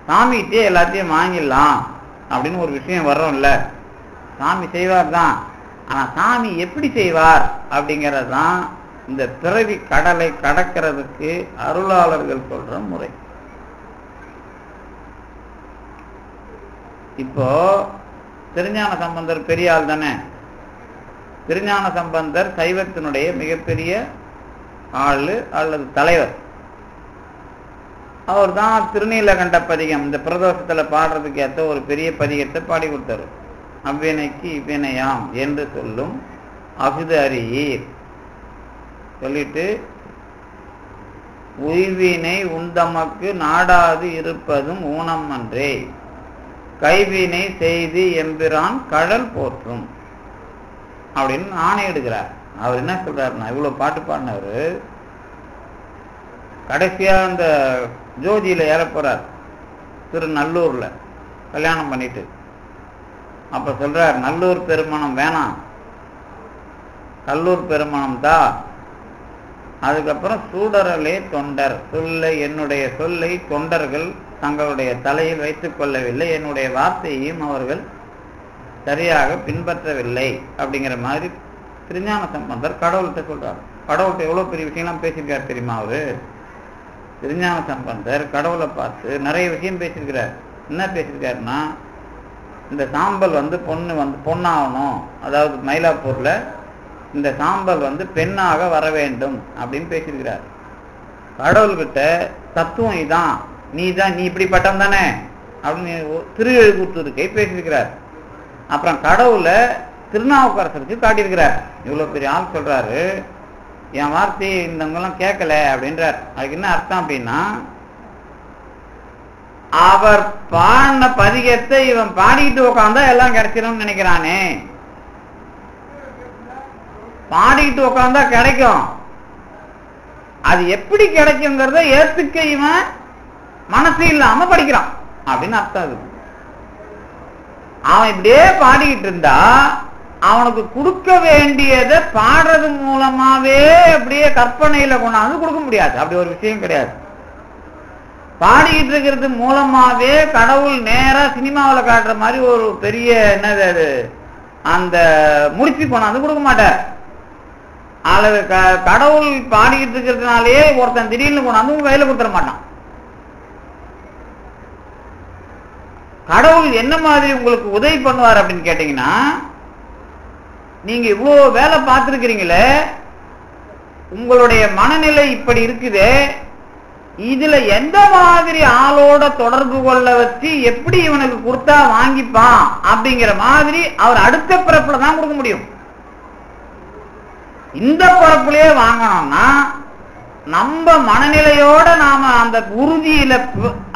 சாமிகிட்டே எல்லாத்தையும் வாங்கிடலாம் அப்படின்னு ஒரு விஷயம் வர்றோம்ல. சாமி செய்வார் தான், ஆனா சாமி எப்படி செய்வார் அப்படிங்கறதுதான் இந்த பிறவி கடலை கடக்கிறதுக்கு அருளாளர்கள் சொல்ற முறை. இப்போ திருஞான சம்பந்தர் பெரிய ஆள் தானே. திருஞான சம்பந்தர் சைவத்தினுடைய மிகப்பெரிய ஆளு அல்லது தலைவர். அவர் தான் திருநீலகண்ட பதிகம் இந்த பிரதோஷத்துல பாடுறதுக்கு ஏற்ற ஒரு பெரிய பதிகத்தை பாடி கொடுத்தாரு. அவ்வினைக்கு இவ்வினையாம் என்று சொல்லும் அகுது அறியீர் சொல்லிட்டு, உய்வினை உண்டமக்கு நாடாது இருப்பதும் ஊனம் அன்றே, கைவினை செய்து எம்பிரான் கடல் போற்றும் அப்படின்னு ஆணையிடுகிறார். அவர் என்ன சொல்றாருன்னா, இவ்வளவு பாட்டு பாடினவரு கடைசியா அந்த ஜோதியில ஏற போறார் திருநல்லூர்ல கல்யாணம் பண்ணிட்டு. அப்ப சொல்றார், நல்லூர் பெருமணம் வேணாம், கல்லூர் பெருமணம் தான். அதுக்கப்புறம் சூடரலே தொண்டர் சொல்லை, என்னுடைய சொல்லை தொண்டர்கள் தங்களுடைய தலையில் வைத்துக் கொள்ளவில்லை, என்னுடைய வார்த்தையையும் அவர்கள் சரியாக பின்பற்றவில்லை அப்படிங்கிற மாதிரி திருஞான சம்பந்தர் கடவுள்கிட்ட சொல்றாரு. கடவுள்கிட்ட எவ்வளவு பெரிய விஷயம்லாம் பேசியிருக்காரு தெரியுமா? அவரு திருஞான சம்பந்தர் கடவுளை பார்த்து நிறைய விஷயம் பேசியிருக்கிறார். என்ன பேசியிருக்காருன்னா, இந்த சாம்பல் பொண்ணாகணும், அதாவது மயிலாப்பூர்ல இந்த சாம்பல் பெண்ணாக வர வேண்டும் அப்படின்னு பேசியிருக்கிறார். கடவுள்கிட்ட தத்துவம் இதான், நீ இப்படிப்பட்டம் தானே அப்படின்னு திருஎழுகூற்றுக்கை பேசியிருக்கிறார். அப்புறம் கடவுளை திருநாவுக்கரசருக்கு காட்டியிருக்கிறார். இவ்வளவு பெரிய ஆள் சொல்றாரு, என் வார்த்தையை இந்தவங்கெல்லாம் கேட்கல அப்படின்றார். அதுக்கு என்ன அர்த்தம் அப்படின்னா, அவர் பாடின பதிகத்தை இவன் பாடிக்கிட்டு உட்காந்தா எல்லாம் கிடைச்சிடும் நினைக்கிறானே. பாடிக்கிட்டு உட்காந்தா கிடைக்கும், அது எப்படி கிடைக்குங்கிறத ஏத்துக்க இவன் மனசு இல்லாம படிக்கிறான் அப்படின்னு அர்த்தம். அது அவன் இப்படியே பாடிக்கிட்டு இருந்தா அவனுக்கு கொடுக்க வேண்டியதை பாடுறது மூலமாவே அப்படியே கற்பனையில கொண்டாந்து கொடுக்க முடியாது. அப்படி ஒரு விஷயம் கிடையாது. பாடிக்கிட்டு இருக்கிறது மூலமாவே கடவுள் நேரா சினிமாவில் காட்டுற மாதிரி ஒரு பெரிய என்னது அது அந்த முடிச்சு கொண்டாந்து கொடுக்க மாட்டார். அல்லது கடவுள் பாடிக்கிட்டு இருக்கிறதுனாலே ஒருத்தன் திடீர்னு கொண்டாந்து உங்க கையில கொடுத்துட மாட்டான். கடவுள் என்ன மாதிரி உங்களுக்கு உதவி பண்ணுவார் அப்படின்னு கேட்டீங்கன்னா, நீங்க இவ்வளவு வேலை பார்த்திருக்கிறீங்களே, உங்களுடைய மனநிலை இப்படி இருக்குது, இதுல எந்த மாதிரி ஆளோட தொடர்பு கொள்ள வச்சு எப்படி இவனுக்கு கொடுத்தா வாங்கிப்பான் அப்படிங்கிற மாதிரி அவர் அடுத்த பிறப்புல தான் கொடுக்க முடியும். இந்த பிறப்புலயே வாங்கணும்னா நம்ம மனநிலையோட நாம அந்த உறுதியில,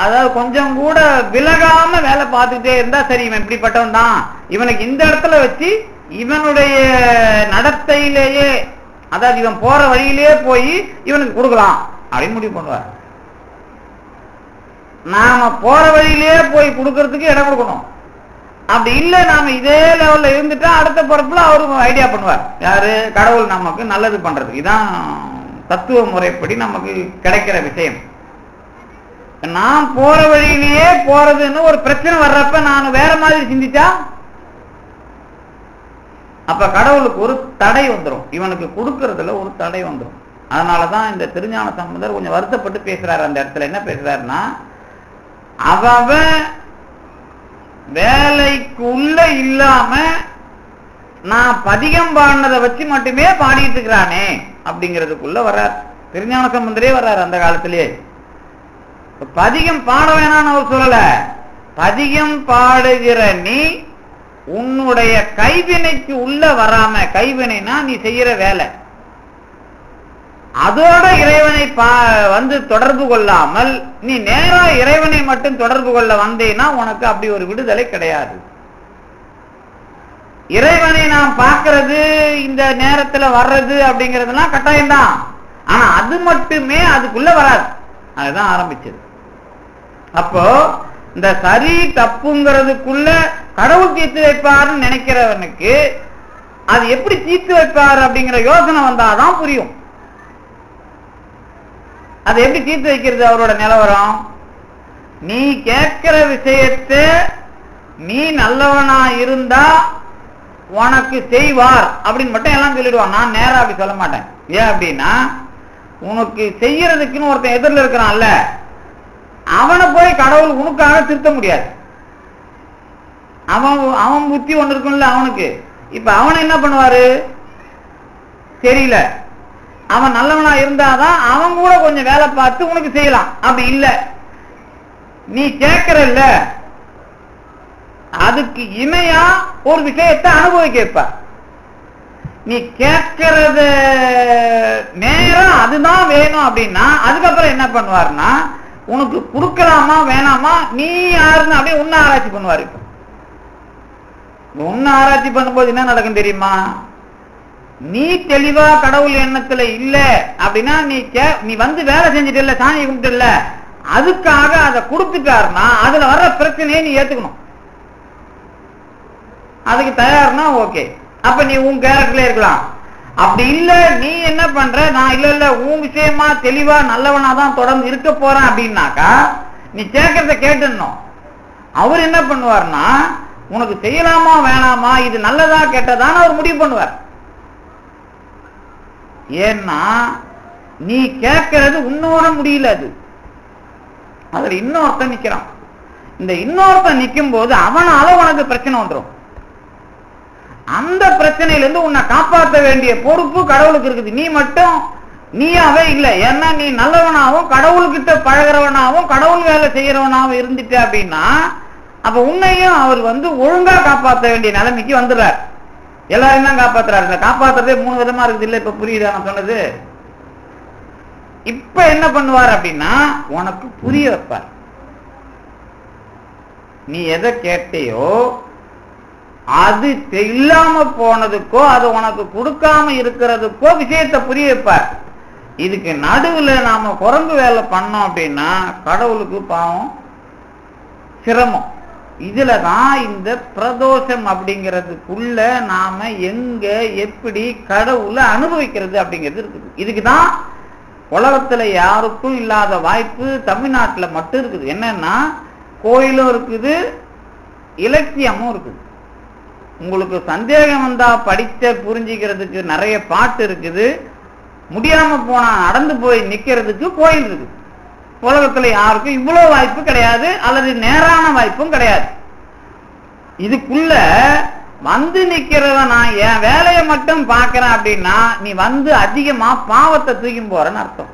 அதாவது கொஞ்சம் கூட விலகாம வேலை பார்த்துட்டே இருந்தா சரி, இவன் இப்படிப்பட்டவன் தான், இவனுக்கு இந்த இடத்துல வச்சு இவனுடைய நடத்தையிலேயே, அதாவது இவன் போற வழியிலேயே போய் இவனுக்கு கொடுக்கலாம் அப்படின்னு முடிவு பண்ணுவார். நாம போற வழியிலேயே போய் கொடுக்கறதுக்கு இடம் கொடுக்கணும். அப்படி இல்லை, நாம இதே லெவல்ல இருந்துட்டா அடுத்த பிறப்புல அவரு ஐடியா பண்ணுவார். யாரு? கடவுள் நமக்கு நல்லது பண்றதுக்கு. இதான் தத்துவ முறைப்படி நமக்கு கிடைக்கிற விஷயம். நான் போற வழியிலேயே போறதுன்னு ஒரு பிரச்சனை வர்றப்ப நான் வேற மாதிரி சிந்திச்சா அப்ப கடவுளுக்கு ஒரு தடை வந்துடும், இவனுக்கு கொடுக்கறதுல ஒரு தடை வந்துடும். அதனாலதான் இந்த திருஞான சம்பந்தர் கொஞ்சம் வருத்தப்பட்டு பேசுறாரு. அந்த இடத்துல என்ன பேசுறாருன்னா, அவன் வேலைக்கு உள்ள இல்லாம நான் பதிகம் பாடினதை வச்சு மட்டுமே பாடிட்டு இருக்கிறானே அப்படிங்கிறதுக்குள்ள வர்றார். திருஞான சம்பந்தரே வர்றாரு அந்த காலத்திலேயே. பதிகம் பாட வேணான்னு அவர் சொல்லல, பதிகம் பாடுகிற நீ உன்னுடைய கைவினைக்கு உள்ள வராம, கைவினைனா நீ செய்யற வேலை, அதோட இறைவனை வந்து தொடர்பு கொள்ளாமல் நீ நேரா இறைவனை மட்டும் தொடர்பு கொள்ள வந்தேன்னா உனக்கு அப்படி ஒரு விடுதலை கிடையாது. இறைவனை நாம் பார்க்கறது, இந்த நேரத்துல வர்றது அப்படிங்கறதுலாம் கட்டாயம்தான். ஆனா அது மட்டுமே அதுக்குள்ள வராது. அதுதான் ஆரம்பிச்சது. அப்போ இந்த சரி தப்புங்கிறதுக்குள்ள கடவுள் தீர்த்து வைப்பாருன்னு நினைக்கிறவனுக்கு அது எப்படி தீர்த்து வைப்பாரு அப்படிங்கிற யோசனை வந்தாதான் புரியும். அதை எப்படி தீர்த்து வைக்கிறது அவரோட நிலவரம்? நீ கேட்கிற விஷயத்தை நீ நல்லவனா இருந்தா உனக்கு செய்வார் அப்படின்னு மட்டும் எல்லாம் சொல்லிடுவான். நான் நேரா அப்படி சொல்ல மாட்டேன். ஏன் அப்படின்னா, உனக்கு செய்யறதுக்குன்னு ஒருத்தன் எதிரில் இருக்கிறான்ல, அவனை போய் கடவுள் உனக்காக திருத்த முடியாது. அவன் புத்தி ஒண்ணு இருக்கும்ல அவனுக்கு. இப்ப அவனை என்ன பண்ணுவாரு தெரியல. அவன் நல்லவனா இருந்தாதான் அவன் கூட கொஞ்சம் வேலை பார்த்து உனக்கு செய்யலாம். அப்படி இல்லை, நீ கேட்கறல்ல, அதுக்கு இணையா ஒரு விஷயத்தை அனுபவிக்க வைப்ப. நீ கேட்கறத நேரம் அதுதான் வேணும் அப்படின்னா அதுக்கப்புறம் என்ன பண்ணுவாருன்னா, உனக்கு கொடுக்கலாமா வேணாமா, நீ யாருன்னு அப்படியே உன்ன ஆராய்ச்சி பண்ணுவாரு. இப்ப உன்ன ஆராய்ச்சி பண்ணும்போது என்ன நடக்கும் தெரியுமா? நீ தெளிவா கடவுள் எண்ணத்துல இல்ல அப்படின்னா நீ வந்து வேலை செஞ்சுட்டு இல்ல, சாமி கும்பிட்டு இல்ல, அதுக்காக அதை கொடுத்துட்டாருன்னா அதுல வர்ற பிரச்சனையை நீ ஏத்துக்கணும். அதுக்கு தயார்னா ஓகே, அப்ப நீ உன் கேரக்டர்ல இருக்கலாம். அப்படி இல்ல, நீ என்ன பண்ற, நான் இல்ல உன் விஷயமா தெளிவா நல்லவனா தான் தொடர்ந்து இருக்க போறேன் அப்படின்னாக்கா நீ கேட்கறத கேட்டுடணும். அவர் என்ன பண்ணுவார்னா, உனக்கு செய்யலாமா வேணாமா, இது நல்லதா கெட்டதான்னு அவர் முடிவு பண்ணுவார். ஏன்னா நீ கேட்கறது உன்னோட முடியல, அதுல இன்னொருத்தன் நிக்கிறான். இந்த இன்னொருத்தன் நிக்கும் போது அவனால உனக்கு பிரச்சனை வந்துடும். அந்த பிரச்சனையில இருந்து உன்னை காப்பாற்ற வேண்டிய பொறுப்பு கடவுளுக்கு இருக்குது. நீ மட்டும் நீயாவே இல்லை. ஏன்னா நீ நல்லவனாவும் கடவுள்கிட்ட பழகிறவனாவும் கடவுள் வேலை செய்யறவனாவும் இருந்துட்ட அப்படின்னா அப்ப உன்னையும் அவர் வந்து ஒழுங்கா காப்பாற்ற வேண்டிய நிலைமைக்கு வந்துடுறார். எல்லாரும் தான் காப்பாத்துறாரு. இந்த காப்பாத்துறதே 3 விதமா இருக்குது. இல்ல இப்ப புரியுதா நான் சொன்னது? இப்ப என்ன பண்ணுவார் அப்படின்னா, உனக்கு புரிய வைப்பார். நீ எதை கேட்டையோ அது இல்லாம போனதுக்கோ அது உனக்கு கொடுக்காம இருக்கிறதுக்கோ விஷயத்தை புரிய வைப்பார். இதுக்கு நடுவுல நாம குரங்கு வேலை பண்ணோம் அப்படின்னா கடவுளுக்கு பாவம் சிரமம். இதுலதான் இந்த பிரதோஷம் அப்படிங்கிறதுக்குள்ள நாம எங்க எப்படி கடவுளை அனுபவிக்கிறது அப்படிங்கிறது இருக்குது. இதுக்குதான் உலகத்துல யாருக்கும் இல்லாத வாய்ப்பு தமிழ்நாட்டில் மட்டும் இருக்குது. என்னன்னா கோயிலும் இருக்குது, இலக்கியமும் இருக்குது. உங்களுக்கு சந்தேகம் வந்தா படிச்ச புரிஞ்சிக்கிறதுக்கு நிறைய பாட்டு இருக்குது. முடியாம போனா நடந்து போய் நிக்கிறதுக்கு கோயில் இருக்குது. உலகத்துல யாருக்கும் இவ்வளவு வாய்ப்பு கிடையாது, அல்லது நேரான வாய்ப்பும் கிடையாது. இதுக்குள்ள வந்து நிக்கிறத நான் என் வேலையை மட்டும் பாக்குறேன் அப்படின்னா நீ வந்து அதிகமா பாவத்தை தூக்கி போறன்னு அர்த்தம்.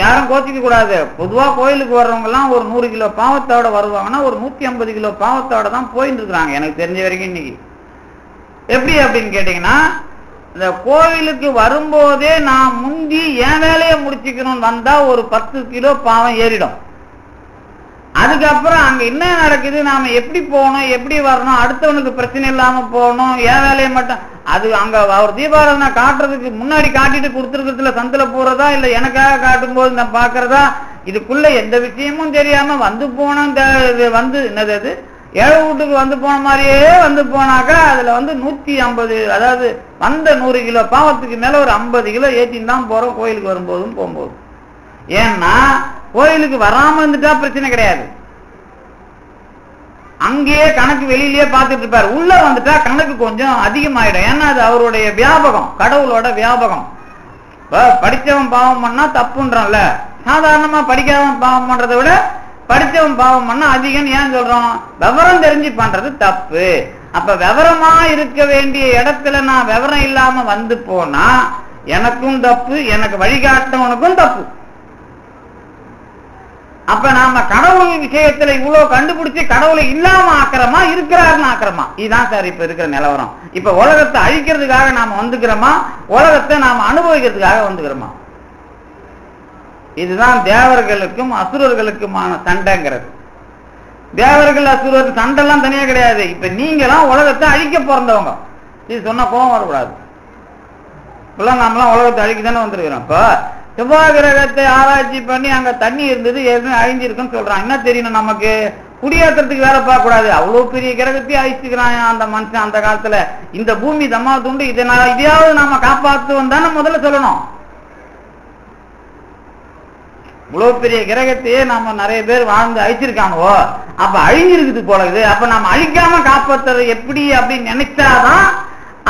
யாரும் கோச்சிக்க கூடாது. பொதுவா கோயிலுக்கு வர்றவங்க எல்லாம் ஒரு 100 கிலோ பாவத்தோட வருவாங்கன்னா ஒரு 150 கிலோ பாவத்தோட தான் போயிட்டு இருக்கிறாங்க எனக்கு தெரிஞ்ச வரைக்கும். இன்னைக்கு எப்படி அப்படின்னு கேட்டீங்கன்னா, இந்த கோவிலுக்கு வரும்போதே நான் முந்தி என் வேலையை முடிச்சுக்கணும்னு வந்தா ஒரு 10 கிலோ பாவம் ஏறிடும். அதுக்கப்புறம் அங்க என்ன நடக்குது, நாம எப்படி போகணும், எப்படி வரணும், அடுத்தவனுக்கு பிரச்சனை இல்லாம போகணும், என் வேலையை மட்டும் அது அங்க அவர் தீபாராதனை காட்டுறதுக்கு முன்னாடி காட்டிட்டு கொடுத்துருக்கிறதுல சந்தில போறதா இல்ல எனக்காக காட்டும் போது நான் பாக்குறதா, இதுக்குள்ள எந்த விஷயமும் தெரியாம வந்து போன வந்து என்னது அது ஏழை வீட்டுக்கு வந்து போன மாதிரியே வந்து போனாக்கா அதுல வந்து 150, அதாவது வந்த 100 கிலோ பாவத்துக்கு மேல ஒரு 50 கிலோ ஏற்றின்னு தான் போறோம் கோயிலுக்கு வரும்போதும் போகும்போது. ஏன்னா கோயிலுக்கு வராம இருந்துட்டா பிரச்சனை கிடையாது, அங்கேயே கணக்கு வெளியிலேயே பார்த்துட்டு இருப்பாரு. உள்ள வந்துட்டா கணக்கு கொஞ்சம் அதிகமாயிடும். ஏன்னா அது அவருடைய வியாபகம், கடவுளோட வியாபகம். படிச்சவன் பாவம் பண்ணா தப்புன்றோம்ல, சாதாரணமா படிக்காதவன் பாவம் பண்றதை விட படிச்சவன் பாவம் பண்ணா அதிகம். ஏன் சொல்றோம், விவரம் தெரிஞ்சு பண்றது தப்பு. அப்ப விவரமா இருக்க வேண்டிய இடத்துல நான் விவரம் இல்லாம வந்து போனா எனக்கும் தப்பு, எனக்கு வழிகாட்டவனுக்கும் தப்பு. அப்ப நாம கடவுள் விஷயத்துல இவ்வளவு கண்டுபிடிச்சு கடவுளை இல்லாம ஆக்கிறோமா இருக்கிறாருன்னு ஆக்கிறோமா? இதுதான் சார் இப்ப இருக்கிற நிலவரம். இப்ப உலகத்தை அழிக்கிறதுக்காக நாம வந்துக்கிறோமா, உலகத்தை நாம அனுபவிக்கிறதுக்காக வந்துக்கிறோமா? இதுதான் தேவர்களுக்கும் அசுரர்களுக்குமான சண்டைங்கிறது. தேவர்கள் அசுரர்கள் சண்டைலாம் தனியா கிடையாது. இப்ப நீங்களாம் உலகத்தை அழிக்க பிறந்தவங்க. இது சொன்னா கோபம் வரக்கூடாது. இப்பெல்லாம் நாமெல்லாம் உலகத்தை அழிக்க தானே வந்திருக்கிறோம். இப்ப செவ்வாய் கிரகத்தை ஆராய்ச்சி பண்ணி அங்க தண்ணி இருந்தது, ஏற்கனவே அழிஞ்சிருக்குன்னு சொல்றான். என்ன தெரியணும் நமக்கு, குடியேற்றத்துக்கு வேலை பார்க்க கூடாது. அவ்வளவு பெரிய கிரகத்தையும் அழிச்சுக்கிறான் அந்த மனுஷன் அந்த காலத்துல. இந்த பூமி தம்மா துண்டு, இதையாவது நாம காப்பாற்றுவோம் தானே முதல்ல சொல்லணும். இவ்வளவு பெரிய கிரகத்தையே நாம நிறைய பேர் வாழ்ந்து அழிச்சிருக்கானோ, அப்ப அழிஞ்சிருக்குது போலது. அப்ப நாம அழிக்காம காப்பாற்றுறது எப்படி அப்படின்னு நினைச்சாதான்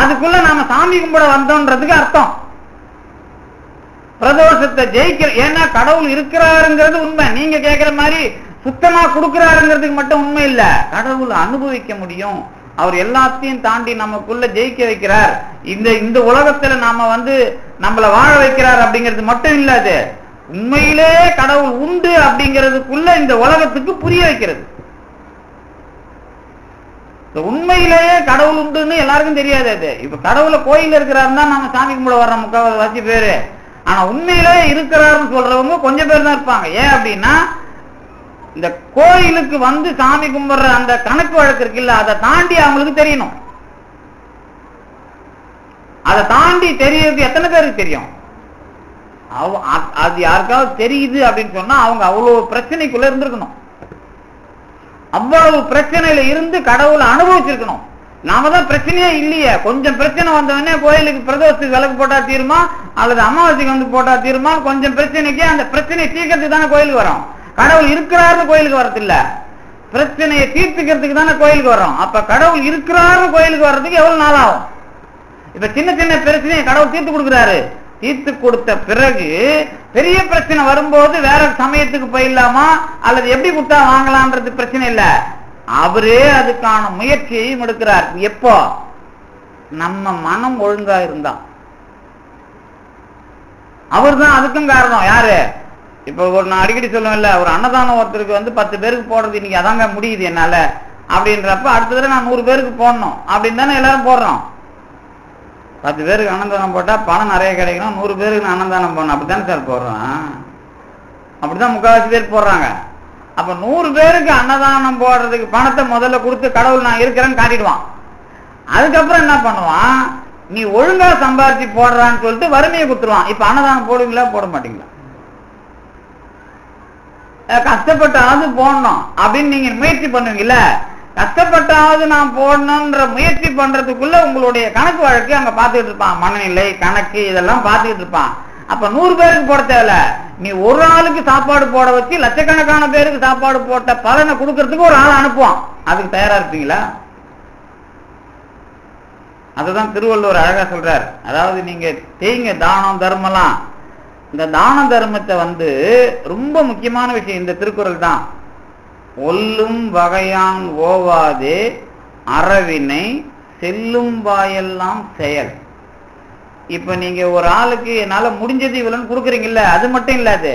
அதுக்குள்ள நாம சாமி கும்பிட வந்தோன்றதுக்கு அர்த்தம். பிரதோஷத்தை ஜெயிக்கிற, ஏன்னா கடவுள் இருக்கிறாருங்கிறது உண்மை. நீங்க கேட்கிற மாதிரி சுத்தமா கொடுக்கிறாருங்கிறதுக்கு மட்டும் உண்மை இல்ல, கடவுள் அனுபவிக்க முடியும். அவர் எல்லாத்தையும் தாண்டி நமக்குள்ள ஜெயிக்க வைக்கிறார். இந்த உலகத்துல நாம வந்து நம்மள வாழ வைக்கிறார் அப்படிங்கிறது மட்டும் இல்ல, அது உண்மையிலே கடவுள் உண்டு அப்படிங்கிறதுக்குள்ள இந்த உலகத்துக்கு புரிய வைக்கிறது. உண்மையிலேயே கடவுள் உண்டுன்னு எல்லாருக்கும் தெரியாது. அது இப்ப கடவுளை கோயில் இருக்கிறாருன்னா நம்ம சாமி கும்பிட வர்ற முக்கால்வாசி பேரு. ஆனா உண்மையிலே இருக்கிறாருன்னு சொல்றவங்க கொஞ்சம் பேர் தான் இருப்பாங்க. ஏன் அப்படின்னா இந்த கோயிலுக்கு வந்து சாமி கும்பிடுற அந்த கணக்கு வழக்கு இருக்குல்ல, அதை தாண்டி அவங்களுக்கு தெரியணும். அதை தாண்டி தெரியறது எத்தனை பேருக்கு தெரியும்? அது யாருக்காவது தெரியுது அப்படின்னு சொன்னா அவங்க அவ்வளவு பிரச்சனைக்குள்ள இருந்திருக்கணும். அவ்வளவு பிரச்சனையில இருந்து கடவுளை அனுபவிச்சிருக்கணும். நாம தான் பிரச்சனையே இல்லையே. கொஞ்சம் பிரச்சனை வந்தவொடனே கோயிலுக்கு பிரதோஷத்துக்கு விளக்கு போட்டா தீருமா, அல்லது அமாவாசைக்கு வந்து போட்டா தீருமா? கொஞ்சம் பிரச்சனைக்கு அந்த பிரச்சனையை தீர்க்கறதுக்கு தானே கோயிலுக்கு வரோம். கடவுள் இருக்கிறாருன்னு கோயிலுக்கு வரதில்ல, பிரச்சனையை தீர்த்துக்கிறதுக்கு தானே கோயிலுக்கு வரோம். அப்ப கடவுள் இருக்கிறாருன்னு கோயிலுக்கு வர்றதுக்கு எவ்வளவு நாள் ஆகும்? இப்ப சின்ன சின்ன பிரச்சனையை கடவுள் தீர்த்து கொடுக்குறாரு. தீர்த்து கொடுத்த பிறகு பெரிய பிரச்சனை வரும்போது வேற சமயத்துக்கு போயிடலாமா அல்லது எப்படி கொடுத்தா வாங்கலாம்ன்றது பிரச்சனை இல்ல, அவரே அதுக்கான முயற்சியையும் எடுக்கிறார். எப்போ நம்ம மனம் ஒழுங்கா இருந்தா அவர் தான் அதுக்கும் காரணம். யாரு? இப்ப நான் அடிக்கடி சொல்லுவேன்ல, ஒரு அன்னதானம் ஒருத்தருக்கு வந்து 10 பேருக்கு போடுறது இன்னைக்கு அதாங்க முடியுது என்னால அப்படின்றப்ப அடுத்த தடவை நான் 100 பேருக்கு போடணும் அப்படின்னு தானே எல்லாரும் போடுறோம். 10 பேருக்கு அன்னதானம் போட்டா பணம் நிறைய கிடைக்கணும், 100 பேருக்கு நான் அன்னதானம் போடணும் அப்படித்தானே சார் போடுறோம். அப்படிதான் முக்கால்வாசி பேர் போடுறாங்க. அப்ப 100 பேருக்கு அன்னதானம் போடுறதுக்கு பணத்தை முதல்ல கொடுத்து கடவுள் நான் இருக்கிறேன்னு காட்டிடுவான். அதுக்கப்புறம் என்ன பண்ணுவான், நீ ஒழுங்கா சம்பாதிச்சு போடுறான்னு சொல்லிட்டு வறுமையை கொடுத்துருவான். இப்ப அன்னதானம் போடுவீங்களா போட மாட்டீங்களா? கஷ்டப்பட்டாவது போடணும் அப்படின்னு நீங்க முயற்சி பண்ணுவீங்கல்ல, கஷ்டப்பட்டாவது நான் போடணும்ன்ற முயற்சி பண்றதுக்குள்ள உங்களுடைய கணக்கு வழக்கு அங்க பாத்துக்கிட்டு இருப்பான். மனநிலை கணக்கு இதெல்லாம் பாத்துக்கிட்டு இருப்பான். அப்ப 100 பேருக்கு போட தேவையில்ல, நீ ஒரு ஆளுக்கு சாப்பாடு போட வச்சு லட்சக்கணக்கான பேருக்கு சாப்பாடு போட்ட பலனை கொடுக்கறதுக்கு ஒரு ஆள் அனுப்புவான். அதுக்கு தயாரா இருப்பீங்களா? அதுதான் திருவள்ளுவர் அழகா சொல்றார். அதாவது நீங்க செய்யுங்க தானம் தர்மம்லாம். இந்த தான தர்மத்தை ரொம்ப முக்கியமான விஷயம் இந்த திருக்குறள் தான். ஒல்லும் வகையான் ஓவாதே அறவினை செல்லும் வாயெல்லாம் செயல். இப்ப நீங்க ஒரு ஆளுக்கு என்னால முடிஞ்சது இவ்வளவு கொடுக்குறீங்கல்ல, அது மட்டும் இல்லாது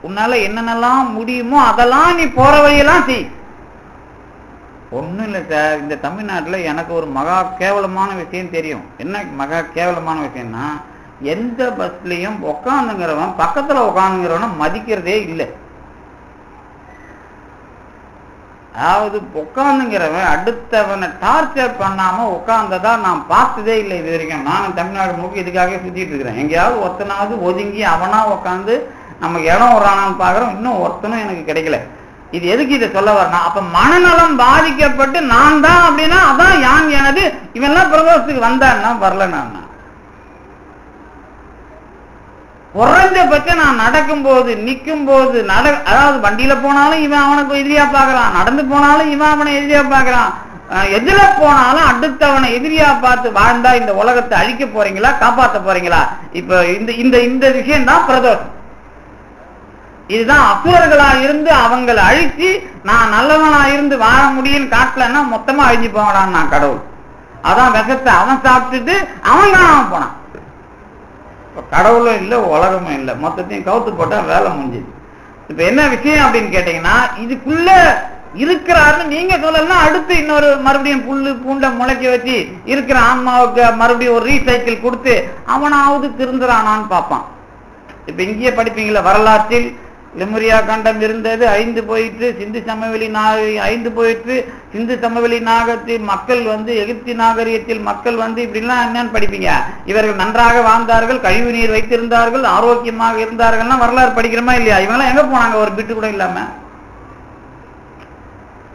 உன்னால என்னென்னலாம் முடியுமோ அதெல்லாம் நீ போற வழியெல்லாம் செய். ஒண்ணும் இல்லை சார், இந்த தமிழ்நாட்டுல எனக்கு ஒரு மகா கேவலமான விஷயம் தெரியும். என்ன மகா கேவலமான விஷயம்னா, எந்த பஸ்லயும் உக்காந்துங்கிறவன் பக்கத்துல உக்காந்துங்கிறவன மதிக்கிறதே இல்லை. அதாவது உட்காந்துங்கிறவன் அடுத்தவனை டார்ச்சர் பண்ணாம உட்கார்ந்ததா நான் பார்த்ததே இல்லை இது வரைக்கும். நானும் தமிழ்நாடு முழுக்க இதுக்காக சுத்திட்டு இருக்கிறேன். எங்கேயாவது ஒருத்தனாவது ஒதுங்கி அவனா உட்காந்து நமக்கு இடம் வரானான்னு பாக்குறோம். இன்னும் ஒருத்தனும் எனக்கு கிடைக்கல. இது எதுக்கு இதை சொல்ல வரனா, அப்ப மனநலம் பாதிக்கப்பட்டு நான் தான் அப்படின்னா அதான் யான் எனது. இவெல்லாம் பிரதோஷத்துக்கு வந்தான்னா வரல. நான் குறைஞ்சபட்சம் நான் நடக்கும் போது நிற்கும் போது அதாவது வண்டியில போனாலும் இவன் அவனுக்கு எதிரியா பாக்குறான், நடந்து போனாலும் இவன் அவனை எதிரியா பாக்குறான், எதிர போனாலும் அடுத்தவனை எதிரியா பார்த்து வாழ்ந்தா இந்த உலகத்தை அழிக்க போறீங்களா காப்பாற்ற போறீங்களா? இப்ப இந்த விஷயம் தான் பிரதோஷம். இதுதான் அசுரர்களா இருந்து அவங்களை அழிச்சு நான் நல்லவனா இருந்து வாழ முடியும்னு காட்டலன்னா மொத்தமா அழிஞ்சு போங்கடான் நான் கடவுள். அதான் விஷத்தை அவன் சாப்பிட்டுட்டு அவன் தான் போனான். கடவுளும் இல்லை உலகமும் இல்லை, மொத்தத்தையும் கவுத்து போட்டா வேலை முடிஞ்சுது. இப்ப என்ன விஷயம் அப்படின்னு கேட்டீங்கன்னா, இதுக்குள்ள இருக்கிறாருன்னு நீங்க சொல்லலாம். அடுத்து இன்னொரு மறுபடியும் புல்லு பூண்ட முளைக்க வச்சு இருக்கிற ஆன்மாவுக்கு மறுபடியும் ஒரு ரீசைக்கிள் கொடுத்து அவனாவது திருந்துறானான்னு பார்ப்பான். இப்ப இங்கேயே படிப்பீங்களா, வரலாற்றில் லெமுரியா கண்டம் இருந்தது, 5 போயிட்டு, சிந்து சமவெளி 5 போயிட்டு, சிந்து சமவெளி நாகத்தில் மக்கள் எகிப்தி நாகரிகத்தில் மக்கள் இப்படிலாம் என்னன்னு படிப்பீங்க. இவர்கள் நன்றாக வாழ்ந்தார்கள், கழிவு நீர் வைத்திருந்தார்கள், ஆரோக்கியமாக இருந்தார்கள்னா வரலாறு படிக்கிறோமா இல்லையா? இவங்கெல்லாம் எங்க போனாங்க? ஒரு பிட்டு கூட இல்லாம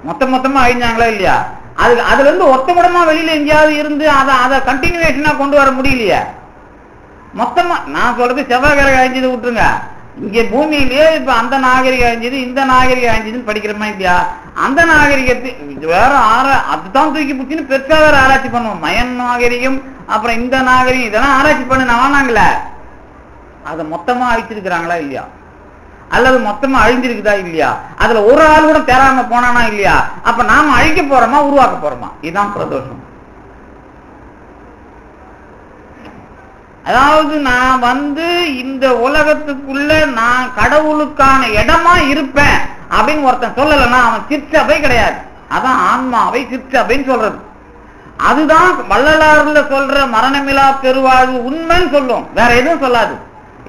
மொத்தமா அழிஞ்சாங்களா இல்லையா? அதுல இருந்து ஒத்தப்படமா வெளியில எங்கேயாவது இருந்து அதை கண்டினியூவேஷனா கொண்டு வர முடியலையே. மொத்தமா நான் சொல்றது செவ்வாய் கிரகம் அழிஞ்சது விட்டுருங்க, இங்க பூமியிலேயே இப்ப அந்த நாகரிகம் அழிஞ்சது இந்த நாகரிகம் அழிஞ்சதுன்னு படிக்கிறோமா இல்லையா? அந்த நாகரிகத்தை வேற அதுதான் தூக்கி பிடிச்சின்னு பெருசா வேற ஆராய்ச்சி பண்ணுவோம். மயன் நாகரிகம் அப்புறம் இந்த நாகரிகம் இதெல்லாம் ஆராய்ச்சி பண்ண வானாங்களே, அதை மொத்தமா அழிச்சிருக்கிறாங்களா இல்லையா? அல்லது மொத்தமா அழிஞ்சிருக்குதா இல்லையா? அதுல ஒரு ஆள் கூட தேராம போனானா இல்லையா? அப்ப நாம அழிக்க போறோமா உருவாக்க போறோமா? இதுதான் பிரதோஷம். அதாவது நான் இந்த உலகத்துக்குள்ள நான் கடவுளுக்கான இடமா இருப்பேன் அப்படின்னு ஒருத்தன் சொல்லலைன்னா அவன் சிற்சபை கிடையாது. அதான் ஆன்மாவை சிற்சபைன்னு சொல்றது. அதுதான் வள்ளலாறுல சொல்ற மரணமிலா பெருவாழ்வு உண்மைன்னு சொல்லும், வேற எதுவும் சொல்லாது.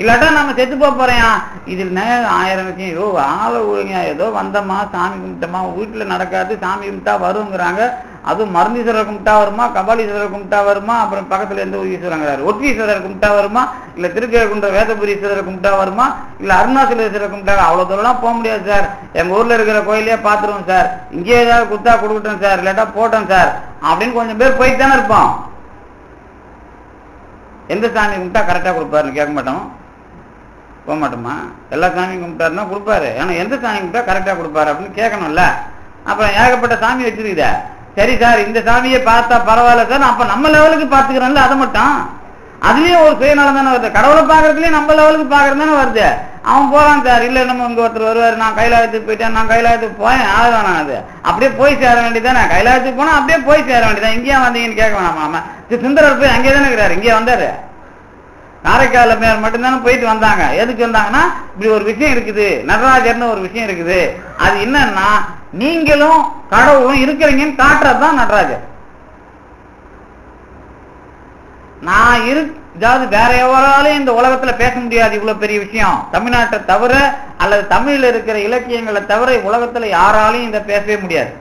இல்லாட்டா நம்ம செத்து போறேன் இதில் 1000 விஷயம், ஏதோ ஆள ஒழுங்க ஏதோ வந்தமா சாமி கும்பிட்டமா, வீட்டுல நடக்காது சாமி கும்பிட்டா வருங்கிறாங்க. அதுவும் மருந்தீஸ்வரர் கும்பிட்டா வருமா, கபாலீஸ்வரர் கும்பிட்டா வருமா, அப்புறம் பக்கத்துல எந்த ஈஸ்வரங்கிறாரு ஒற்றீஸ்வரர் கும்பிட்டா வருமா, இல்ல திருக்கேகுன்ற வேதபுரீஸ்வரர் கும்பிட்டா வருமா, இல்ல அருணாச்சலேஸ்வரர் கும்பிட்டா? அவ்வளவு தூரம் போக முடியாது சார், எங்க ஊர்ல இருக்கிற கோயிலே பாத்துருவோம் சார், இங்கே ஏதாவது குத்தா கொடுக்கட்டும் சார், இல்லாட்டா போட்டோம் சார் அப்படின்னு கொஞ்சம் பேர் போயிட்டு தானே இருப்போம். எந்த சாமி கும்பிட்டா கரெக்டா கொடுப்பாருன்னு கேட்க மாட்டோம், போக மாட்டோமா? எல்லா சாமியும் கும்பிட்டாருன்னா கொடுப்பாரு, ஆனா எந்த சாமி கும்பிட்டா கரெக்டா கொடுப்பாரு அப்படின்னு கேட்கணும்ல. அப்புறம் ஏகப்பட்ட சாமி வச்சிருக்குத, சரி சார் இந்த சாமியை பார்த்தா பரவாயில்ல சார், அப்ப நம்ம லெவலுக்கு பாத்துக்கிறோம்ல, அதை மட்டும் அதுலயும் ஒரு சுயநலம் தானே வருது. கடவுளை பாக்குறதுலயும் நம்ம லெவலுக்கு பாக்குறது தானே வருது. அவன் போறான் சார், இல்ல நம்ம இங்க ஒருத்தர் வருவாரு, நான் கைலாயத்துக்கு போயிட்டேன், நான் கைலாயத்துக்கு போயேன், ஆகுதானா? அது அப்படியே போய் சேர வேண்டியதானே, கைலாயத்துக்கு போனா அப்படியே போய் சேர வேண்டியதான். இங்கேயா வந்தீங்கன்னு கேட்க வேணாமா? சுந்தரர் போய் அங்கே தானே இருக்கிறாரு, இங்கே வந்தாரு. காரைக்கால மேயர் மட்டும்தானே போயிட்டு வந்தாங்க. எதுக்கு வந்தாங்கன்னா, இப்படி ஒரு விஷயம் இருக்குது, நடராஜர்னு ஒரு விஷயம் இருக்குது. அது என்னன்னா, நீங்களும் கடவுளும் இருக்கிறீங்கன்னு காட்டுறதுதான் நடராஜர். நான் அதாவது வேற எவராலும் இந்த உலகத்துல பேச முடியாது இவ்வளவு பெரிய விஷயம். தமிழ்நாட்டை தவிர அல்லது தமிழ்ல இருக்கிற இலக்கியங்களை தவிர உலகத்துல யாராலையும் இதை பேசவே முடியாது.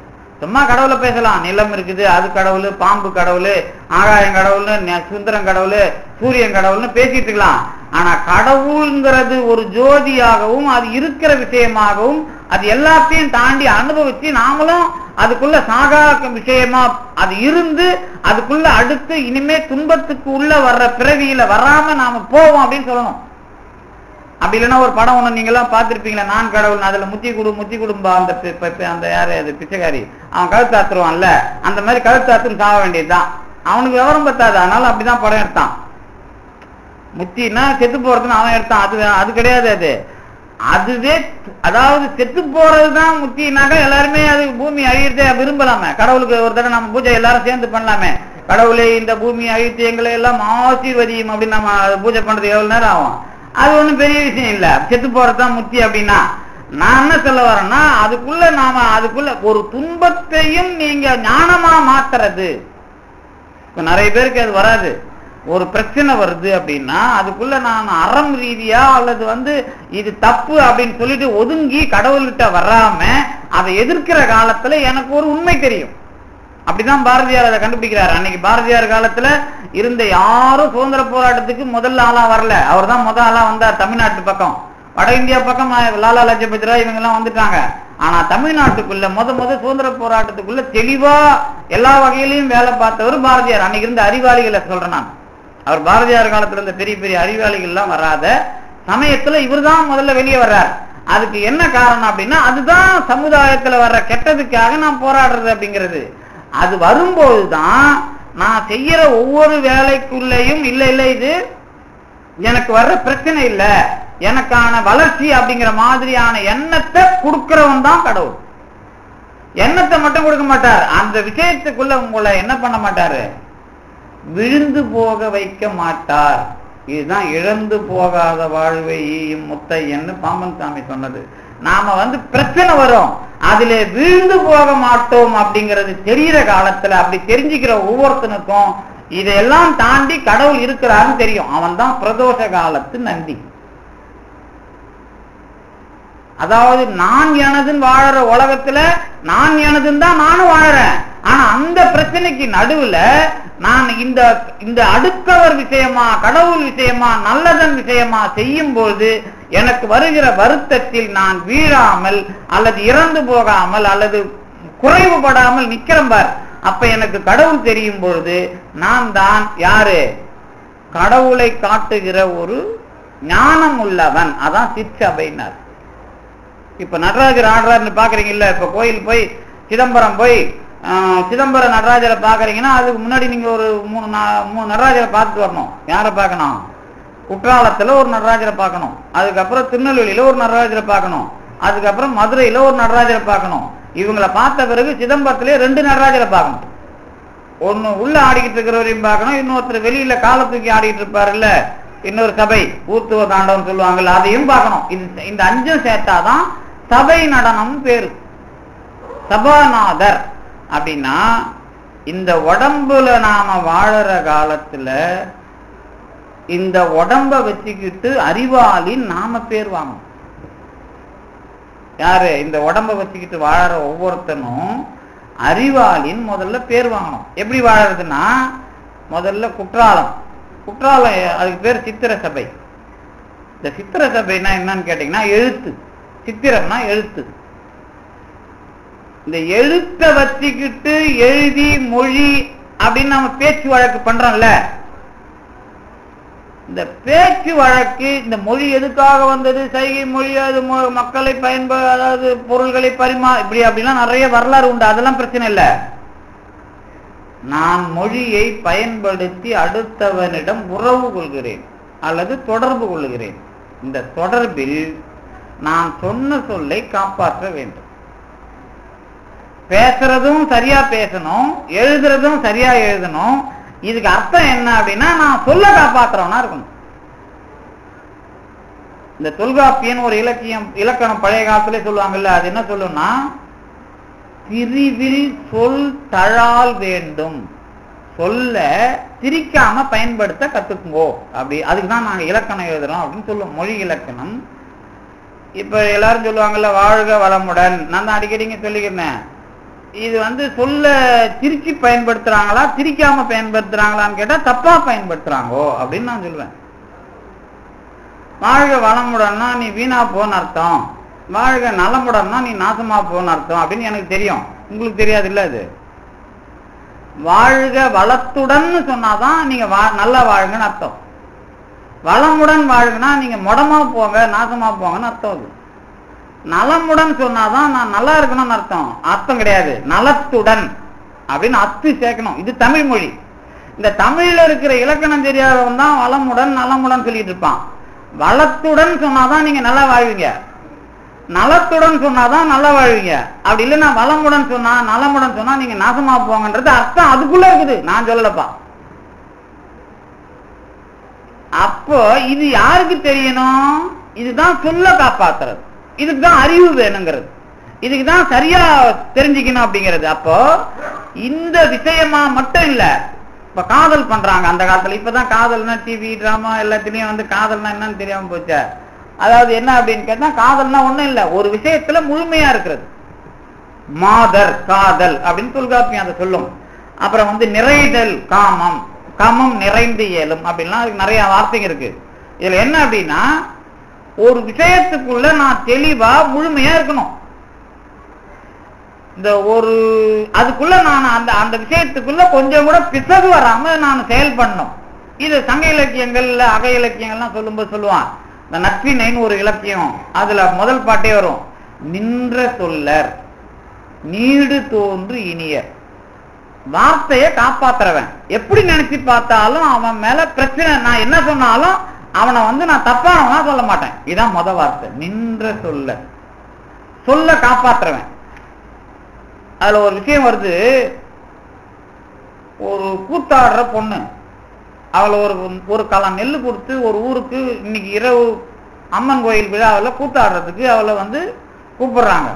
சும்மா கடவுளை பேசலாம், நிலம் இருக்குது அது கடவுள், பாம்பு கடவுள், ஆகாயம் கடவுள்னு, சுந்தரம் கடவுள், சூரியன் கடவுள்னு பேசிட்டு இருக்கலாம். ஆனா கடவுள்ங்கிறது ஒரு ஜோதியாகவும் அது இருக்கிற விஷயமாகவும் அது எல்லாத்தையும் தாண்டி அனுபவிச்சு நாமளும் அதுக்குள்ள சாகா விஷயமா அது இருந்து அதுக்குள்ள அடுத்து இனிமே துன்பத்துக்கு உள்ள வர்ற பிறவியில வராம நாம போவோம் அப்படின்னு சொல்லணும். அப்படி இல்லைன்னா ஒரு படம் ஒண்ணு நீங்க எல்லாம் பார்த்திருப்பீங்களா, நான் கடவுள், அதுல முத்தி குடும்பா அந்த யாரு அது பிச்சைக்காரி அவன் கழுத்தாத்துருவான்ல, அந்த மாதிரி கழுத்தாத்துன்னு சாக வேண்டியதுதான். அவனுக்கு விவரம் பத்தாது, அதனால அப்படிதான் படம் எடுத்தான். முத்தின்னா செத்து போறதுன்னு அவன் எடுத்தான். அது கிடையாது. அதுவே அதாவது செத்து போறதுதான் முத்தினாக்கா எல்லாருமே அது பூமி அழியத்தை விரும்பலாமே. கடவுளுக்கு ஒரு தடவை நம்ம பூஜை எல்லாரும் சேர்ந்து பண்ணலாமே. கடவுளே இந்த பூமி அழித்து எங்களை எல்லாம் ஆசீர்வதியும் அப்படின்னு நம்ம பூஜை பண்றது எவ்வளவு நேரம் ஆகும்? அது ஒண்ணும் பெரிய விஷயம் இல்ல. செத்து போறதுதான் முத்தி அப்படின்னா நான் என்ன சொல்ல வரேன்னா, அதுக்குள்ள ஒரு துன்பத்தையும் நீங்க ஞானமா மாத்துறது. இப்ப நிறைய பேருக்கு அது வராது. ஒரு பிரச்சனை வருது அப்படின்னா அதுக்குள்ள நான் அறம் ரீதியா அல்லது இது தப்பு அப்படின்னு சொல்லிட்டு ஒதுங்கி கடவுள்கிட்ட வராம அதை எதிர்க்கிற காலத்துல எனக்கு ஒரு உண்மை தெரியும். அப்படிதான் பாரதியார் அதை கண்டுபிடிக்கிறார். அன்னைக்கு பாரதியார் காலத்துல இருந்த யாரும் சுதந்திர போராட்டத்துக்கு முதல்ல ஆளா வரல. அவர் தான் முதல் ஆளா வந்தார். தமிழ்நாட்டு பக்கம், வட இந்தியா பக்கம் லாலா லஜபதி ராய் இவங்க எல்லாம் வந்துட்டாங்க. ஆனா தமிழ்நாட்டுக்குள்ள முத சுதந்திர போராட்டத்துக்குள்ள தெளிவா எல்லா வகையிலையும் வேலை பார்த்தவர் பாரதியார். அன்னைக்கு இருந்த அறிவாளிகளை சொல்றேன் நான். அவர் பாரதியார் காலத்துல இருந்த பெரிய பெரிய அறிவாளிகள் எல்லாம் வராத சமயத்துல இவர் தான் முதல்ல வெளியே வர்றார். அதுக்கு என்ன காரணம் அப்படின்னா, அதுதான் சமுதாயத்துல வர்ற கெட்டதுக்காக நான் போராடுறது அப்படிங்கிறது. அது வரும்போதுதான் நான் செய்யற ஒவ்வொரு வேலைக்குள்ளேயும் இல்ல இது எனக்கு வர்ற பிரச்சனை இல்ல, எனக்கான வளர்ச்சி அப்படிங்கிற மாதிரியான எண்ணத்தை கொடுக்கிறவன் தான் கடவுள். எண்ணத்தை மட்டும் கொடுக்க மாட்டார், அந்த விஷயத்துக்குள்ள உங்களை என்ன பண்ண மாட்டாரு, விழுந்து போக வைக்க மாட்டார். இதுதான் இழந்து போகாத வாழ்வை ஈயும் முத்தையன்னு பாம்பன் சாமி சொன்னது. நாம பிரச்சனை வரும், அதுல வீழ்ந்து போக மாட்டோம் அப்படிங்கிறது தெரிகிற காலத்துல, அப்படி தெரிஞ்சுக்கிற ஒவ்வொருத்தனுக்கும் இதெல்லாம் தாண்டி கடவுள் இருக்கிறாருன்னு தெரியும். அவன் தான் பிரதோஷ காலத்து நந்தி. அதாவது நான் எனதுன்னு வாழற உலகத்துல நான் எனதுன்னு தான் நானும் வாழறேன். ஆனா அந்த பிரச்சனைக்கு நடுவுல நான் இந்த அடுத்தவர் விஷயமா, கடவுள் விஷயமா, நல்லதன் விஷயமா செய்யும் போது எனக்கு வருகிற வருத்தத்தில் நான் வீழாமல் அல்லது இறந்து போகாமல் அல்லது குறைவுபடாமல் நிக்கிறேன் பார். அப்ப எனக்கு கடவுள் தெரியும் பொழுது நான் தான் யாரு, கடவுளை காட்டுகிற ஒரு ஞானம் உள்ளவன். அதான் சிற்சபையினர். இப்ப நடராஜர் ஆடுறாருன்னு பாக்குறீங்கல்ல, இப்ப கோயில் போய் சிதம்பரம் போய் சிதம்பர நடராஜரை பாக்குறீங்கன்னா அதுக்கு முன்னாடி நீங்க ஒரு மூணு நடராஜரை பார்த்துட்டு வரணும். யாரை பார்க்கணும்? குற்றாலத்துல ஒரு நடராஜரை பார்க்கணும், அதுக்கப்புறம் திருநெல்வேலியில ஒரு நடராஜரை பார்க்கணும், அதுக்கப்புறம் மதுரையில ஒரு நடராஜரை பார்க்கணும். இவங்களை பார்த்த பிறகு சிதம்பரத்திலே 2 நடராஜரை பார்க்கணும். ஒன்னு உள்ள ஆடிக்கிட்டு இருக்கிறவரையும் பார்க்கணும், இன்னொருத்தர் வெளியில கால தூக்கி ஆடிக்கிட்டு இருப்பாரு இல்ல, இன்னொரு சபை ஊத்துவ தாண்டவம் சொல்லுவாங்கல்ல, அதையும் பார்க்கணும். இந்த 5 சேர்த்தாதான் சபை நடனம் பேரு. சபாநாதர் அப்படின்னா இந்த உடம்புல நாம வாழற காலத்துல இந்த உடம்ப வச்சுக்கிட்டு அறிவாளின் நாம பேர் வாங்கணும். யாரு? இந்த உடம்ப வச்சுக்கிட்டு வாழற ஒவ்வொருத்தனும் அறிவாளின் முதல்ல பேர் வாங்கணும். எப்படி வாழறதுன்னா, முதல்ல குற்றாலம் அதுக்கு பேர் சித்திர சபை. இந்த சித்திர சபைனா என்னன்னு கேட்டீங்கன்னா எழுத்து. சித்திரம்னா எழுத்து. இந்த எழுத்தை வச்சுக்கிட்டு எழுதி மொழி அப்படின்னு நம்ம பேச்சு வழக்கு பண்றோம்ல, இந்த பேச்சு வழக்கு, இந்த மொழி எதுக்காக வந்தது, சைகை மொழி, அது மக்களை அதாவது பொருள்களை இப்படி அப்படிலாம் நிறைய வரலாறு உண்டு. அதெல்லாம் பிரச்சனை இல்லை. நான் மொழியை பயன்படுத்தி அடுத்தவனிடம் உறவு கொள்கிறேன் அல்லது தொடர்பு கொள்கிறேன். இந்த தொடர்பில் நான் சொன்ன சொல்லை காப்பாற்ற வேண்டும். பேசுறதும் சரியா பேசணும், எழுதுறதும் சரியா எழுதணும். இதுக்கு அர்த்தம் என்ன அப்படின்னா, நான் சொல்ல காப்பாற்றுறவனா இருக்கணும். இந்த தொல்காப்பியன் ஒரு இலக்கணம் பழைய காலத்திலே சொல்லுவாங்கல்ல, அது என்ன சொல்லும்னா, திரிவில் சொல் தழால் வேண்டும், சொல்ல திரிக்காம பயன்படுத்த கத்துக்குங்கோ. அப்படி அதுக்குதான் நாங்க இலக்கணம் எழுதுறோம் அப்படின்னு சொல்லுவோம், மொழி இலக்கணம். இப்ப எல்லாரும் சொல்லுவாங்கல்ல வாழ்க வளமுடன், நான் தான் அடிக்கடிங்க சொல்லிக்கிறேன். இது சொல்ல திரிச்சு பயன்படுத்துறாங்களா திரிக்காம பயன்படுத்துறாங்களான்னு கேட்டா தப்பா பயன்படுத்துறாங்கோ அப்படின்னு நான் சொல்லுவேன். வாழ்க வளமுடன்னா நீ வீணா போன்னு அர்த்தம், வாழ்க நலமுடன்னா நீ நாசமா போன்னு அர்த்தம் அப்படின்னு எனக்கு தெரியும். உங்களுக்கு தெரியாது இல்ல? அது வாழ்க வளத்துடன் சொன்னாதான் நீங்க நல்லா வாழுங்கன்னு அர்த்தம். வளமுடன் வாழ்கனா நீங்க மொடமா போங்க, நாசமா போங்கன்னு அர்த்தம். அது நலமுடன் சொன்னாதான் நான் நல்லா இருக்கணும்னு அர்த்தம். அர்த்தம் கிடையாது. நலத்துடன் அப்படின்னு அத்து சேர்க்கணும். இது தமிழ் மொழி. இந்த தமிழ்ல இருக்கிற இலக்கணம் தெரியாதவன் தான் வளமுடன் நலமுடன் சொல்லிட்டு இருப்பான். வளத்துடன் சொன்னாதான் நீங்க நல்லா வாழ்வீங்க, நலத்துடன் சொன்னாதான் நல்லா வாழ்வீங்க. அப்படி இல்லைன்னா வளமுடன் சொன்னா நலமுடன் சொன்னா நீங்க நாசமா போங்கன்றது அர்த்தம் அதுக்குள்ள இருக்குது. நான் சொல்லலப்பா. அப்போ இது யாருக்கு தெரியணும்? இதுதான் சொல்ல காப்பாத்துறது. இதுக்குதான் அறிவு வேணுங்கிறது. இதுக்குதான் சரியா தெரிஞ்சுக்கணும் அப்படிங்கிறது. அப்போ இந்த விஷயமா மட்டும் இல்ல. இப்ப காதல் பண்றாங்க அந்த காலத்துல. இப்பதான் காதல்னா டிவி டிராமா எல்லாத்திலயும் வந்து காதல்னா என்னன்னு தெரியாம போச்சா. அதாவது என்ன அப்படின்னு கேட்டா, காதல்னா ஒண்ணும் இல்ல, ஒரு விஷயத்துல முழுமையா இருக்கிறது. மாதர் காதல் அப்படின்னு தொல்காப்பியம் அதை சொல்லும். அப்புறம் வந்து நிறைதல் காமம், காமம் நிறைந்து இயலும் அப்படின்லாம் அதுக்கு நிறைய வார்த்தைங்க இருக்கு. இதுல என்ன அப்படின்னா, ஒரு விஷயத்துக்குள்ள நான் தெளிவா முழுமையா இருக்கணும். இந்த ஒரு அதுக்குள்ள நான் அந்த அந்த விஷயத்துக்குள்ள கொஞ்சம் கூட பிசகு வராம நான் செயல்படணும். இது சங்க இலக்கியங்கள்ல அக இலக்கியங்கள்லாம் சொல்லும்போது சொல்லுவான். இந்த நற்றிணைன்னு ஒரு இலக்கியம், அதுல முதல் பாட்டே வரும். நின்ற சொல்லர் நீடு தோன்று இனியர். வார்த்தையை காப்பாத்துறவன். எப்படி நினைச்சு பார்த்தாலும் அவன் மேல பிரச்சனை, நான் என்ன சொன்னாலும் அவனை வந்து நான் தப்பானவனா சொல்ல மாட்டேன். இதான் முத வார்த்தை. நின்ற சொல்ல, சொல்ல காப்பாத்துறவன். அதுல ஒரு விஷயம் வருது. ஒரு கூத்தாடுற பொண்ணு, அவளை ஒரு களம் நெல்லு கொடுத்து ஒரு ஊருக்கு இன்னைக்கு இரவு அம்மன் கோயில் விழாவில் கூத்தாடுறதுக்கு அவளை வந்து கூப்பிடுறாங்க.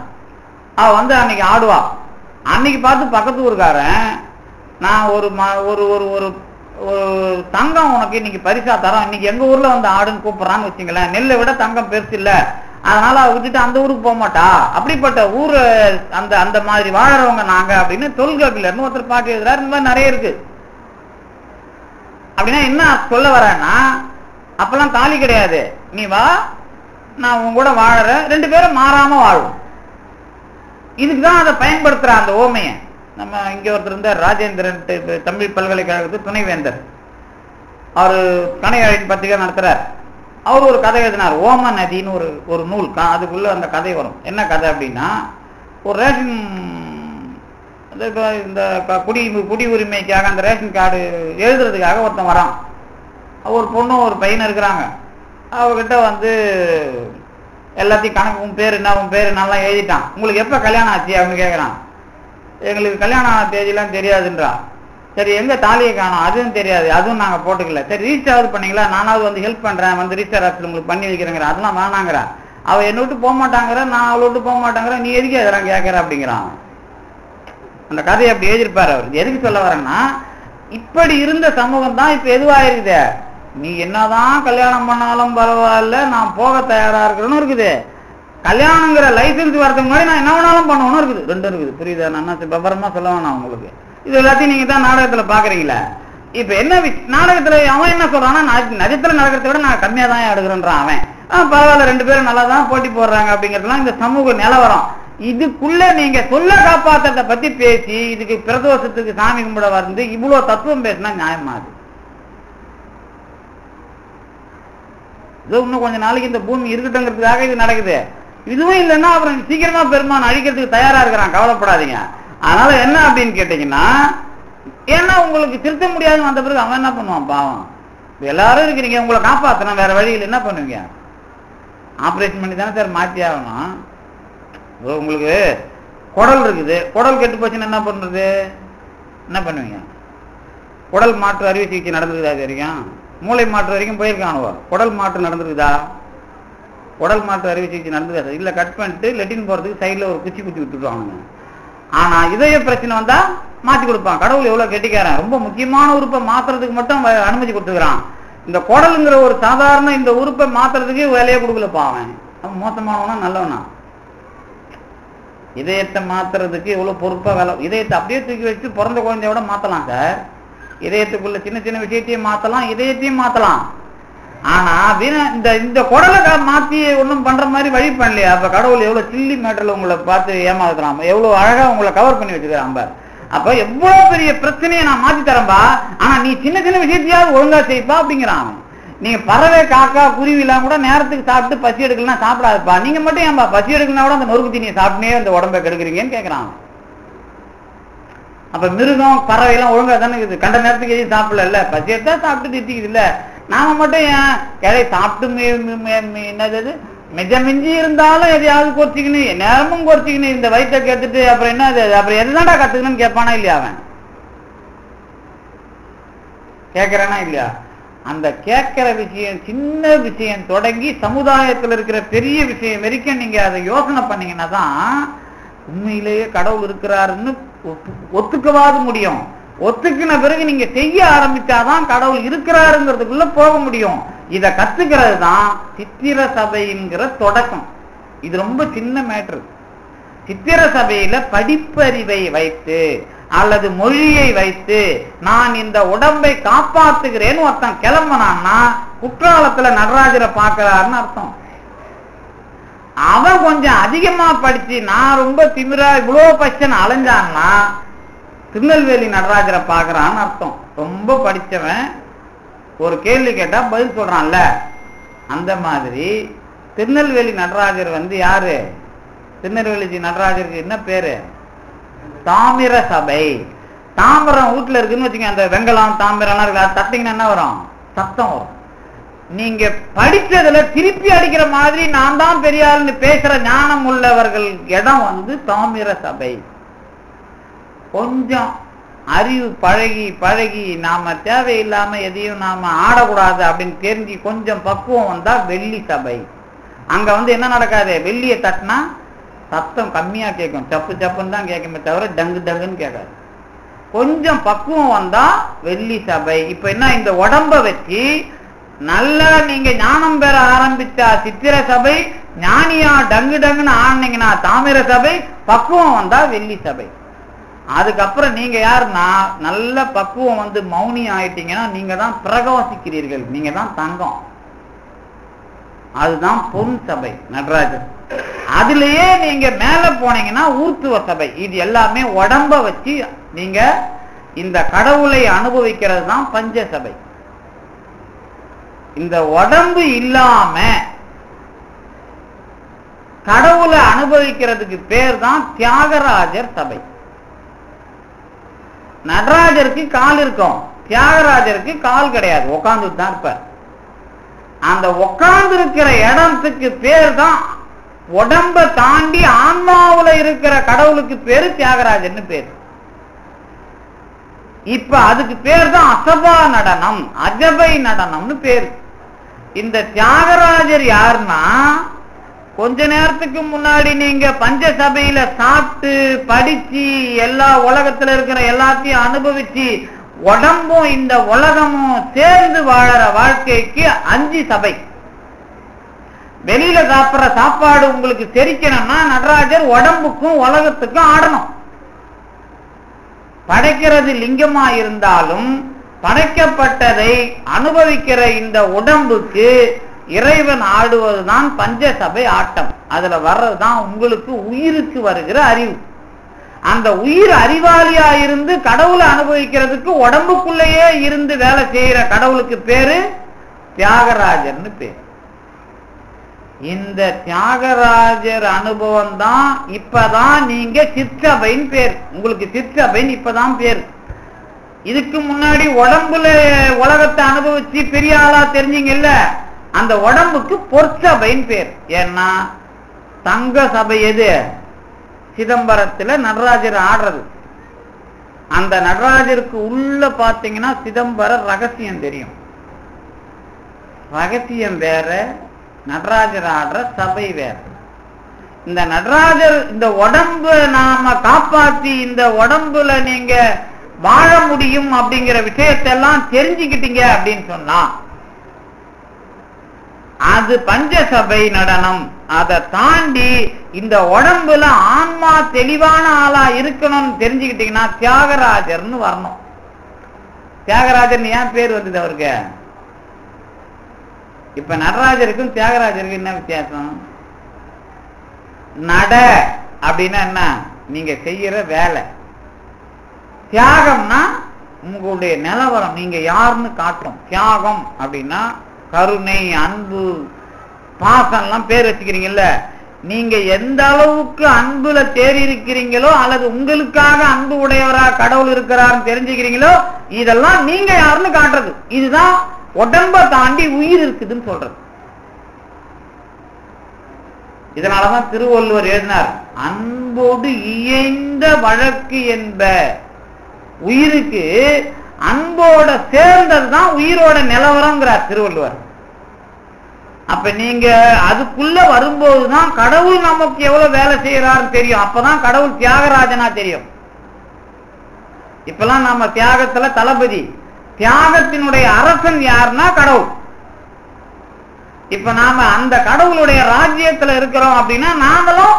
அவ வந்து அன்னைக்கு ஆடுவா. அன்னைக்கு பார்த்து பக்கத்து ஊருக்காரன், நான் ஒரு தங்கம் உனக்கு இன்னைக்கு பரிசா தரோம், இன்னைக்கு எங்க ஊர்ல வந்து ஆடுன்னு கூப்பிடுறான்னு வச்சுங்களேன், நெல்லை விட தங்கம் பெருசு இல்ல, அதனால அவ விட்டுட்டு அந்த ஊருக்கு போக மாட்டா, அப்படிப்பட்ட ஊரு அந்த அந்த மாதிரி வாழறவங்க நாங்க அப்படின்னு தொல்காப்பியர்னு ஒருத்தர் பாட்டு எழுதுறாரு. இந்த மாதிரி நிறைய இருக்கு. அப்படின்னா என்ன சொல்ல வரேன்னா, அப்பெல்லாம் தாலி கிடையாது, நீ வா நான் உன் கூட வாழற, ரெண்டு பேரும் மாறாம வாழும். இதுக்குதான் அதை பயன்படுத்துற அந்த ஓமைய. நம்ம இங்க ஒருத்தர் இருந்தார், ராஜேந்திரன், தமிழ் பல்கலைக்கழகத்து துணைவேந்தர். அவரு கணையாழின் பத்திரிகை நடத்துறார். அவர் ஒரு கதை எழுதினார், ஓம நதின்னு ஒரு நூல். அதுக்குள்ள அந்த கதை வரும். என்ன கதை அப்படின்னா, ஒரு ரேஷன் இந்த குடி உரிமைக்காக அந்த ரேஷன் கார்டு எழுதுறதுக்காக ஒருத்தன் வரான். ஒரு பொண்ணும் ஒரு பையனும் இருக்கிறாங்க. அவகிட்ட வந்து எல்லாத்தையும் கணக்கு, உன் பேரு என்ன, உன் பேரு நல்லா எழுதிட்டான். உங்களுக்கு எப்ப கல்யாணம் ஆச்சு அப்படின்னு கேட்கறான். எங்களுக்கு கல்யாணம் ஆன தேதியெல்லாம் தெரியாதுன்றா. சரி, எங்க தாலியை காணும், அதுவும் தெரியாது, அதுவும் நாங்க போட்டுக்கல. சரி, ரிஜிஸ்டராவது பண்ணீங்களா, நானாவது வந்து ஹெல்ப் பண்றேன், வந்து ரிஜிஸ்டர் ஆஃபீஸ் உங்களுக்கு பண்ணி வைக்கிறேங்கிற, அதெல்லாம் வேணாங்கிற. அவ என்ன விட்டு போக மாட்டாங்கிற, நான் அவளை விட்டு போக மாட்டாங்கிற, நீ எதுக்கு அதெல்லாம் கேட்கற அப்படிங்கிறான். அந்த கதையை அப்படி எழுதியிருப்பாரு அவர். எதுக்கு சொல்ல வரேன்னா, இப்படி இருந்த சமூகம் தான் இப்ப எதுவாயிருக்குது. நீ என்னதான் கல்யாணம் பண்ணாலும் பரவாயில்ல, நான் போக தயாரா இருக்கிறேன்னு இருக்குது. கல்யாணங்கிற லைசன்ஸ் வரதுக்கு முன்னாடி நான் என்ன வேணாலும் பண்ணணும் இருக்குது. ரெண்டும் இருக்குது. புரியுதா? நான் விவரமா சொல்ல வேணாம் உங்களுக்கு. இது எல்லாத்தையும் நீங்க தான் நாடகத்துல பாக்குறீங்களா. இப்ப என்ன நாடகத்துல அவன் என்ன சொல்றான்னா, நஜத்துல நடக்கிறத விட நான் கம்மியா தான் எடுக்கிறேன்றான் அவன். பரவாயில்ல, ரெண்டு பேரும் நல்லா தான் போட்டி போடுறாங்க அப்படிங்கிறதுலாம் இந்த சமூக நிலவரம். இதுக்குள்ள நீங்க சொல்ல காப்பாற்றத்தை பத்தி பேசி இதுக்கு பிரதோஷத்துக்கு சாமி கும்பிட வந்து இவ்வளவு தத்துவம் பேசினா நியாயமா? அது இன்னும் கொஞ்ச நாளைக்கு இந்த பூமி இருக்கட்டுங்கிறதுக்காக இது நடக்குது. இதுவும் இல்லைன்னா அப்புறம் சீக்கிரமா பெருமான் அழிக்கிறதுக்கு தயாரா இருக்கிறான். கவலைப்படாதீங்க. அதனால என்ன அப்படின்னு கேட்டீங்கன்னா, ஏன்னா உங்களுக்கு திருத்த முடியாதுன்னு வந்த பிறகு அவன் என்ன பண்ணுவான் பாவம். எல்லாரும் இருக்கிறீங்க, உங்களை காப்பாற்றணும், வேற வழியில் என்ன பண்ணுவீங்க? ஆபரேஷன் பண்ணி தானே சார் மாற்றி ஆகணும். உங்களுக்கு குடல் இருக்குது, குடல் கெட்டு போச்சுன்னா என்ன பண்றது? என்ன பண்ணுவீங்க? குடல் மாற்று அறுவை சிகிச்சை நடந்திருக்குதா? தெரியும். மூளை மாற்று வரைக்கும் போயிருக்கானுவோ. குடல் மாற்று நடந்திருக்குதா? குடல் மாற்று அறுவை சிகிச்சை நடந்தது இல்ல. கட் பண்ணிட்டு லெட்டின் போறதுக்கு சைட்ல ஒரு குச்சி விட்டுருவாங்க. ஆனா இதய பிரச்சனை வந்தா மாத்தி கொடுப்பான். கடவுள் எவ்வளவு கெட்டிக்காரன். ரொம்ப முக்கியமான உறுப்பை மாத்துறதுக்கு மட்டும் அனுமதி கொடுத்துக்கிறான். இந்த குடலுங்கிற ஒரு சாதாரண இந்த உறுப்பை மாத்துறதுக்கு வேலையை கொடுக்கலப்பா அவன். அவன் மோசமானவனா நல்லவனா? இதயத்தை மாத்துறதுக்கு எவ்வளவு பொறுப்பா வேலை. இதயத்தை அப்படியே தூக்கி வச்சு பிறந்த குழந்தையோட மாத்தலாம் சார். இதயத்துக்குள்ள சின்ன சின்ன விஷயத்தையும் மாத்தலாம், இதயத்தையும் மாத்தலாம். ஆனா இந்த குடலை மாத்தி ஒண்ணும் பண்ற மாதிரி வழி பண்ணலையா? அப்ப கடவுள் எவ்வளவு சில்லி மேட்டர்ல உங்களை பார்த்து ஏமாத்துறான், எவ்வளவு அழகா உங்களை கவர் பண்ணி வச்சுக்கிறான். அப்ப எவ்வளவு பெரிய பிரச்சனையை நான் மாத்தி தரேன்பா, ஆனா நீ சின்ன சின்ன விஷயத்தையாவது ஒழுங்கா செய்ப்பா அப்படிங்கிறான். நீங்க பறவை காக்கா குருவி எல்லாம் கூட நேரத்துக்கு சாப்பிட்டு பசி எடுக்கலாம் சாப்பிடாதுப்பா, நீங்க மட்டும் ஏன்பா பசி எடுக்கலாம் கூட அந்த நொறுக்கு தீனியை சாப்பிட்டே அந்த உடம்பை கெடுக்குறீங்கன்னு கேட்கறான். அப்ப மிருகம் பறவை எல்லாம் ஒழுங்கா தானே இருக்குது, கண்ட நேரத்துக்கு எதுவும் சாப்பிடல, பசி எடுத்தா சாப்பிட்டு திட்டிக்குது இல்ல. நாம மட்டும் ஏன் கிளை சாப்பிட்டு என்னது மிஞ்சி இருந்தாலும் எதையாவது குறைச்சிக்கணும், நேரமும் குறைச்சிக்கணும், இந்த வயிற்றை கேட்டுட்டு அப்புறம் என்ன அப்புறம் எதுதான்டா கத்துக்கணும்னு கேட்பானா இல்லையா? அவன் கேட்கறானா இல்லையா? அந்த கேட்கிற விஷயம், சின்ன விஷயம் தொடங்கி சமுதாயத்தில் இருக்கிற பெரிய விஷயம் வரைக்கும் நீங்க அதை யோசனை பண்ணீங்கன்னா தான் உண்மையிலேயே கடவுள் இருக்கிறாருன்னு ஒத்துக்கவாது முடியும். ஒத்துக்கின பிறகு நீங்க செய்ய ஆரம்பிச்சாதான் கடவுள் இருக்கிறாருங்கிறதுக்குள்ள போக முடியும். இத கத்துக்கிறது தான் சித்திர சபைங்கிற தொடக்கம். இது ரொம்ப சின்ன மேட்ரு. சித்திர சபையில படிப்பறிவை வைத்து அல்லது மொழியை வைத்து நான் இந்த உடம்பை காப்பாத்துகிறேன்னு ஒருத்தன் கிளம்பினான்னா குற்றாலத்துல நடராஜரை பார்க்கிறாருன்னு அர்த்தம். அவன் கொஞ்சம் அதிகமா படிச்சு நான் ரொம்ப திமிரா இவ்வளவு பச்சனை அலைஞ்சான்னா திருநெல்வேலி நடராஜரை பார்க்கறான்னு அர்த்தம். ரொம்ப படிச்சவன் ஒரு கேள்வி கேட்டா பதில் சொல்றான்ல, அந்த மாதிரி திருநெல்வேலி நடராஜர் யாரு? திருநெல்வேலி நடராஜருக்கு என்ன பேரு? தாமிர சபை. தாமிரம் வீட்டுல இருக்குன்னு வச்சுக்க, அந்த வெங்கலம் தாமிரம் தட்டிங்கன்னா என்ன வரும்? சத்தம் வரும். நீங்க படிச்சதுல திருப்பி அடிக்கிற மாதிரி நான் தான் பெரியாள்னு பேசுற ஞானம் உள்ளவர்கள் இடம் தாமிர சபை. கொஞ்சம் அறிவு பழகி பழகி நாம தேவையில்லாம எதையும் நாம ஆடக்கூடாது அப்படின்னு தெரிஞ்சு கொஞ்சம் பக்குவம் வந்தா வெள்ளி சபை. அங்க என்ன நடக்காது? வெள்ளியை தட்டினா சத்தம் கம்மியா கேட்கும், சப்பு சப்புன்னு தான் கேட்குமே தவிர டங்கு டங்குன்னு கேட்காது. கொஞ்சம் பக்குவம் வந்தா வெள்ளி சபை. இப்ப என்ன, இந்த உடம்ப வச்சு நல்லா நீங்க ஞானம் பெற ஆரம்பிச்சா சித்திர சபை, ஞானியா டங்கு டங்குன்னு ஆனீங்கன்னா தாமிர சபை, பக்குவம் வந்தா வெள்ளி சபை. அதுக்கப்புறம் நீங்க யாருன்னா நல்ல பக்குவம் மௌனி ஆயிட்டீங்கன்னா நீங்க தான் பிரகாசிக்கிறீர்கள், நீங்க தான் தங்கம். அதுதான் பொன் சபை நடராஜர். அதுலயே நீங்க மேல போனீங்கன்னா ஊர்த்துவ சபை. இது எல்லாமே உடம்ப வச்சு நீங்க இந்த கடவுளை அனுபவிக்கிறது தான் பஞ்ச சபை. இந்த உடம்பு இல்லாம கடவுளை அனுபவிக்கிறதுக்கு பேர் தான் தியாகராஜர் சபை. நடராஜருக்கு கால் இருக்கும், தியாகராஜருக்கு கால் கிடையாது, உட்கார்ந்து தான் இருப்பார். அந்த உட்கார்ந்து இருக்கிற இடத்துக்கு பேர் தான், உடம்ப தாண்டி ஆன்மாவுல இருக்கிற கடவுளுக்கு பேரு தியாகராஜர்னு பேரு. இப்ப அதுக்கு பேர் தான் அசபா நடனம், அஜபை நடனம்னு பேரு. இந்த தியாகராஜர் யாருன்னா, கொஞ்ச நேரத்துக்கு முன்னாடி நீங்க பஞ்ச சபையில சாப்பிட்டு படிச்சு எல்லா உலகத்துல இருக்கிற எல்லாத்தையும் அனுபவிச்சு உடம்பும் இந்த உலகமும் சேர்ந்து வாழற வாழ்க்கைக்கு 5 சபை. வெளியில சாப்பிடுற சாப்பாடு உங்களுக்கு செரிக்கணும்னா நடராஜர் உடம்புக்கும் உலகத்துக்கும் ஆடணும். படைக்கிறது லிங்கமா இருந்தாலும் படைக்கப்பட்டதை அனுபவிக்கிற இந்த உடம்புக்கு இறைவன் ஆடுவதுதான் பஞ்சசபை ஆட்டம். அதுல வர்றதுதான் உங்களுக்கு உயிருக்கு வருகிற அறிவு. அந்த உயிர் அறிவாளியா இருந்து கடவுளை அனுபவிக்கிறதுக்கு உடம்புக்குள்ளேயே இருந்து வேலை செய்யற கடவுளுக்கு பேரு தியாகராஜர்னு பேரு. இந்த தியாகராஜர் அனுபவம் தான் இப்பதான் நீங்க சிற்சபைன்னு பேர். உங்களுக்கு சிற்சபைன்னு இப்பதான் பேர். இதுக்கு முன்னாடி உடம்புல உலகத்தை அனுபவிச்சு பெரிய ஆளா தெரிஞ்சீங்கல்ல, அந்த உடம்புக்கு பொற்சபைன்னு பேர். ஏன்னா தங்க சபை எது? சிதம்பரத்துல நடராஜர் ஆடுறது. அந்த நடராஜருக்கு உள்ள பாத்தீங்கன்னா சிதம்பர ரகசியம் தெரியும். ரகசியம் வேற, நடராஜர் ஆடுற சபை வேற. இந்த நடராஜர் இந்த உடம்பு நாம காப்பாத்தி இந்த உடம்புல நீங்க வாழ முடியும் அப்படிங்கிற விஷயத்தெல்லாம் தெரிஞ்சுக்கிட்டீங்க அப்படின்னு சொன்னா அது பஞ்சசபை நடனம். அதை தாண்டி இந்த உடம்புல ஆன்மா தெளிவான ஆளா இருக்கணும்னு தெரிஞ்சுக்கிட்டீங்கன்னா தியாகராஜர்னு வரணும். தியாகராஜர் ஏன் பேர் வந்தது அவருக்கு? இப்ப நடராஜருக்கும் தியாகராஜருக்கும் என்ன வித்தியாசம்? நட அப்படின்னா என்ன? நீங்க செய்யற வேலை. தியாகம்னா உங்களுடைய நிலவரம், நீங்க யாருன்னு காட்டும். தியாகம் அப்படின்னா கருணை, அன்பு, பாசம் எல்லாம் பேர் வச்சுக்கிறீங்கல்ல. நீங்க எந்த அளவுக்கு அன்புல தேறி இருக்கிறீங்களோ அல்லது உங்களுக்காக அன்பு உடையவரா கடவுள் இருக்கிறாருன்னு தெரிஞ்சுக்கிறீங்களோ இதெல்லாம் நீங்க யாருன்னு காட்டுறது. இதுதான் உடம்ப தாண்டி உயிர் இருக்குதுன்னு சொல்றது. இதனாலதான் திருவள்ளுவர் எழுதினார், அன்போடு இயைந்த வழக்கு என்ப. உயிருக்கு அன்போட சேர்ந்ததுதான் உயிரோட நிலவரங்கிறார் திருவள்ளுவர். அப்ப நீங்க அதுக்குள்ள வரும்போதுதான் கடவுள் நமக்கு எவ்வளவு வேலை செய்யறாருன்னு தெரியும். அப்பதான் கடவுள் தியாகராஜனா தெரியும். இப்பெல்லாம் நம்ம தியாகத்துல தளபதி, தியாகத்தினுடைய அரசன் யாருன்னா கடவுள். இப்ப நாம அந்த கடவுளுடைய ராஜ்யத்துல இருக்கிறோம் அப்படின்னா நாமளும்